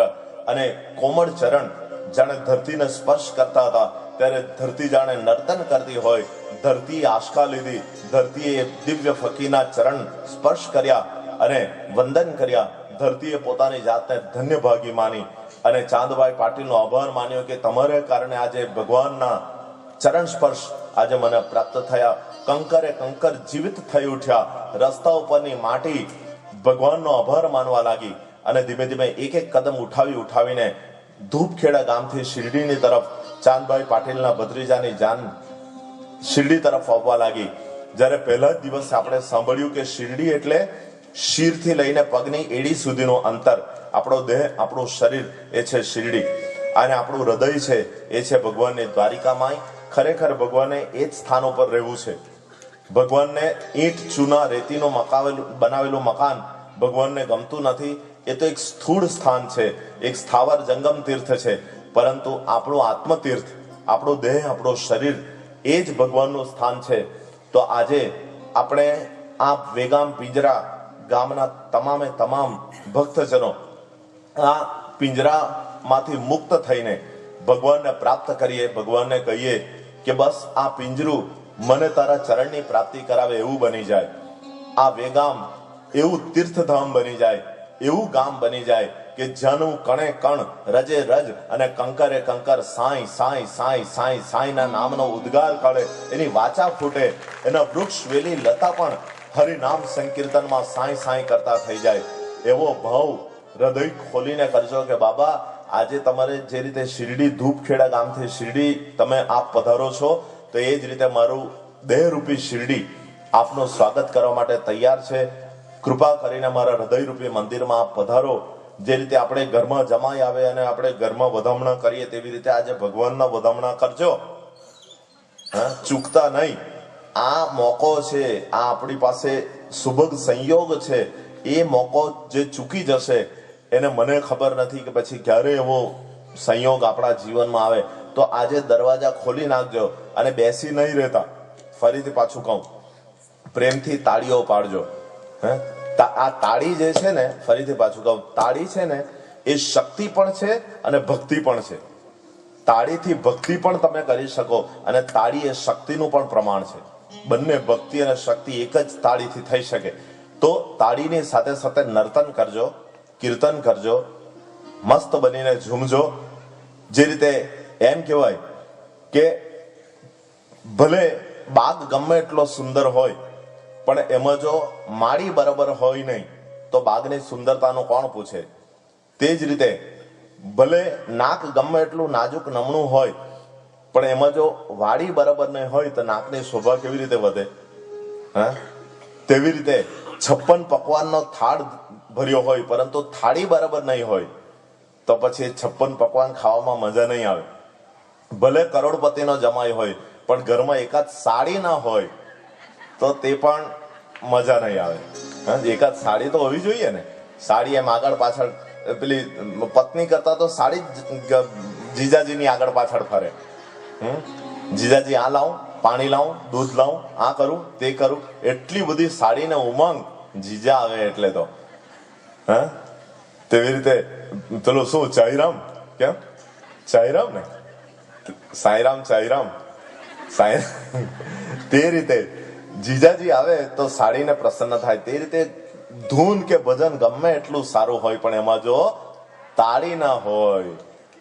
અને કોમળ ચરણ જાણે ધરતીને સ્પર્શ કરતા હતા. ત્યારે ધરતી જાણે નર્તન કરતી હોય, ધરતીએ આશકા લીધી, ધરતીએ દિવ્ય ફકીરના ચરણ સ્પર્શ કર્યા અને વંદન કર્યા. ધરતીએ પોતાની જાતને ધન્ય ભાગી માની અને ચાંદભાઈ પાટીલનો આભાર માન્યો કે તમારે કારણે આજે ભગવાનના ચરણ સ્પર્શ આજે મને પ્રાપ્ત થયા. કંકરે કંકર જીવિત થઈ ઉઠ્યા. રસ્તા ઉપરની માટી ભગવાનનો આભાર માનવા લાગી અને ધીમે ધીમે એક એક કદમ ઉઠાવીને ધૂપખેડા ગામથી શિરડીની તરફ ચાંદભાઈ પાટીલના ભત્રીજાની જાન શિરડી તરફ આવવા લાગી. જ્યારે પહેલા જ દિવસે આપણે સાંભળ્યું કે શિરડી એટલે શિરથી લઈને પગની એડી સુધીનું અંતર, આપણો દેહ, આપણું શરીર એ છે શિરડી અને આપણું હૃદય છે એ છે ભગવાનની દ્વારિકામાં. ખરેખર ભગવાને એ જ સ્થાન ઉપર રહેવું છે. ભગવાનને ઈંટ ચૂના રેતીનું બનાવેલું મકાન ભગવાનને ગમતું નથી. એ તો એક સ્થૂળ સ્થાન છે, એક સ્થાવર જંગમ તીર્થ છે. પરંતુ આપણું આત્મતીર્થ, આપણો દેહ, આપણું શરીર એ જ ભગવાનનું સ્થાન છે. તો આજે આપણે આ વેગામ પિંજરા ગામના તમામે તમામ ભક્તજનો આ પિંજરામાંથી મુક્ત થઈને ભગવાનને પ્રાપ્ત કરીએ, ભગવાનને કહીએ કે બસ આ પિંજરું મને તારા ચરણની પ્રાપ્તિ કરાવે એવું બની જાય, આ વેગામ એવું તીર્થધામ બની જાય, એવું ગામ બની જાય કે જ્યાંનું કણે કણ, રજે રજ અને કંકરે કંકર સાંઈ સાંઈ સાંઈ સાંઈ સાંઈના નામનો ઉદ્ગાર કરે, એની વાચા ફૂટે, એના વૃક્ષ વેલી લતા પણ હરિનામ સંકીર્તનમાં સાંઈ સાંઈ કરતા થઈ જાય. એવો ભાવ હૃદય ખોલીને કરજો કે બાબા આજે તમારે જે રીતે શિરડી ધૂપખેડા ગામથી શિરડી તમે આપ પધારો છો, તો એ જ રીતે મારું દેહરૂપી શિરડી આપનું સ્વાગત કરવા માટે તૈયાર છે. કૃપા કરીને મારા હૃદયરૂપી મંદિરમાં આપ પધારો. જે રીતે આપણે ઘરમાં જમાઈ આવે અને આપણે ઘરમાં વધામણા કરીએ તેવી રીતે આજે ભગવાનના વધામણા કરજો, ચૂકતા નહીં. આ મોકો છે, આ આપણી પાસે સુભગ સંયોગ છે. એ મોકો જે ચૂકી જશે એને મને ખબર નથી કે પછી ક્યારે એવો સંયોગ આપણા જીવનમાં આવે. તો આજે દરવાજા ખોલી નાખજો અને બેસી નહીં રહેતા. ફરીથી પાછું કહું, પ્રેમથી તાળીઓ પાડજો. આ તાળી જે છે ને, ફરીથી પાછું કહું, તાળી છે ને એ શક્તિ પણ છે અને ભક્તિ પણ છે. તાળીથી ભક્તિ પણ તમે કરી શકો અને તાળી એ શક્તિનું પણ પ્રમાણ છે. બંને ભક્તિ અને શક્તિ એક જ તાળીથી થઈ શકે. તો તાળીની સાથે સાથે નર્તન કરજો, કીર્તન કરજો, મસ્ત બનીને ઝૂમજો. જે રીતે એમ કહેવાય કે ભલે બાગ ગમે એટલો સુંદર હોય પણ એમાં જો માળી બરાબર હોય નહીં તો બાગની સુંદરતાનું કોણ પૂછે. તે જ રીતે ભલે નાક ગમે એટલું નાજુક નમણું હોય પણ એમાં જો વાડી બરાબર નહીં હોય તો નાકની શોભા કેવી રીતે વધે? તેવી રીતે 56 પકવાનનો થાળ ભર્યો હોય પરંતુ થાળી બરાબર નહીં હોય તો પછી 56 પકવાન ખાવામાં મજા નહીં આવે. ભલે કરોડપતિનો જમાઈ હોય પણ ઘરમાં એકાદ સાડી ના હોય તો તે પણ મજા નહીં આવે. એકાદ સાડી તો હોવી જોઈએ ને. સાડી એમ આગળ પાછળ પેલી પત્ની કરતા તો સાડી જીજાજીની આગળ પાછળ ફરે. જીજાજી આ લાવું, પાણી લાવું, દૂધ લાવું, આ કરું, તે કરું, એટલી બધી સાડીને ઉમંગ જીજા આવે એટલે તો. તેવી રીતે પેલું શું ચાઈરામ, કેમ ચાઈરામ ને, સાઈરામ ચાઈરામ સાઈ, તે રીતે જીજાજી આવે તો સાડીને પ્રસન્ન થાય. તે રીતે ધૂન કે ભજન ગમે એટલું સારું હોય પણ એમાં જો તાળી ના હોય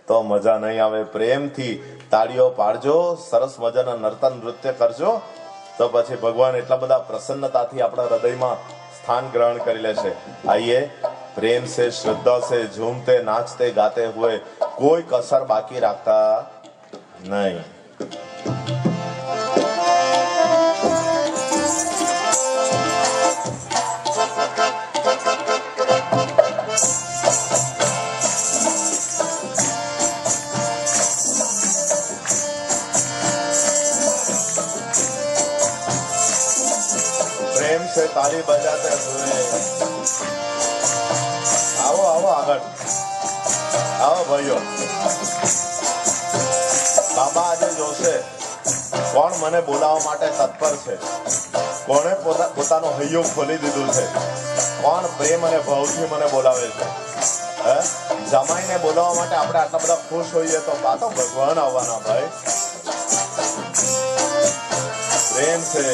તો મજા નહીં આવે. પ્રેમથી તાળીઓ પાડજો, સરસ મજાના નર્તન નૃત્ય કરજો તો પછી ભગવાન એટલા બધા પ્રસન્નતાથી આપણા હૃદયમાં સ્થાન ગ્રહણ કરી લેશે. આइए प्रेम से श्रद्धा से झूमते नाचते गाते हुए कोई कसर बाकी रखता नहीं. प्रेम से ताली बजाते हुए आओ आओ આગળ આવો ભાઈઓ. બાબા આજે જોશે કોણ મને બોલાવવા માટે તત્પર છે, કોણે પોતાનો હૈયું ખોલી દીધું છે, કોણ પ્રેમ અને ભાવથી મને બોલાવે છે. જમાઈને બોલાવવા માટે આપણે આટલા બધા ખુશ હોઈએ તો આ તો ભગવાન આવવાના ભાઈ. પ્રેમ છે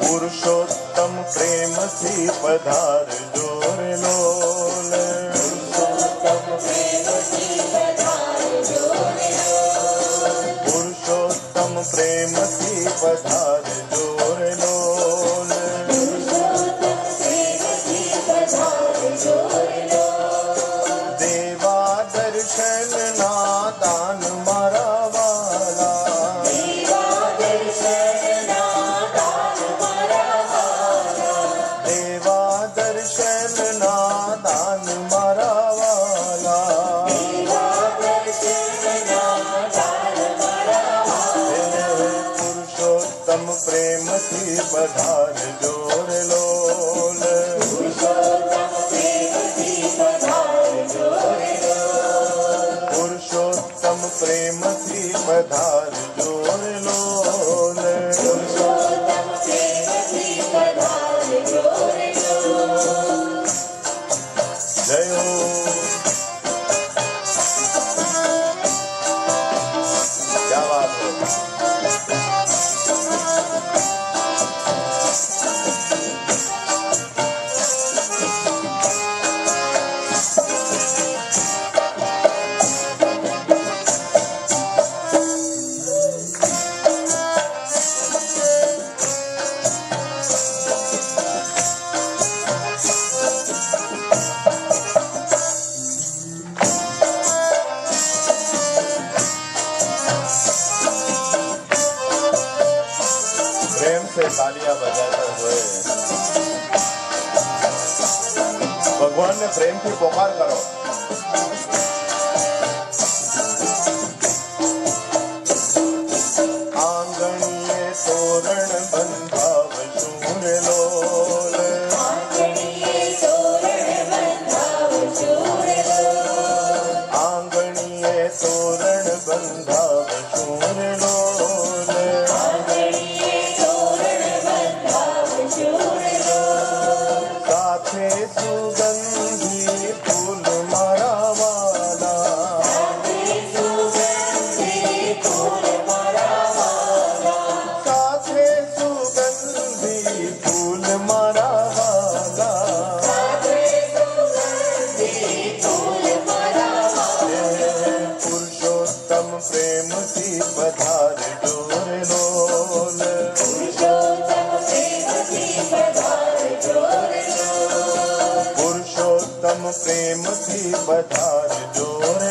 પુરુષોત્તમ પ્રેમથી પધારજો રે લોલ. પુરુષોત્તમ પ્રેમથી પધારજો રે લોલ. દેવા દર્શન ના દાન મારા વાલા. દેવા દર્શન ના દાન મારા વાલા. પુરુષોત્તમ પ્રેમથી પધારજો રે લોલ. પુરુષોત્તમ પ્રેમથી પધારજો રે લોલ. प्रेम से तालियां बजाते हुए भगवान ने प्रेम की पुकार करो। आंगणीय तोरण बंधाव शूर लोल, आंगणीय तोरण बंधाव शूर लोल, आंगणीय तोरण बंधाव शूर लोल, आंगणीय तोरण बंधाव शूर लोल, साथे सुगंधी फूल मारा वाला, साथे सुगंधी फूल मारा वाला, साथे सुगंधी फूल मारा वाला, साथे सुगंधी फूल मारा वाला, पुरुषोत्तम प्रेम की पधार डोर लोल, पुरुषोत्तम प्रेम की पधार जोर लोल, पुरुषोत्तम प्रेम की पधार डोर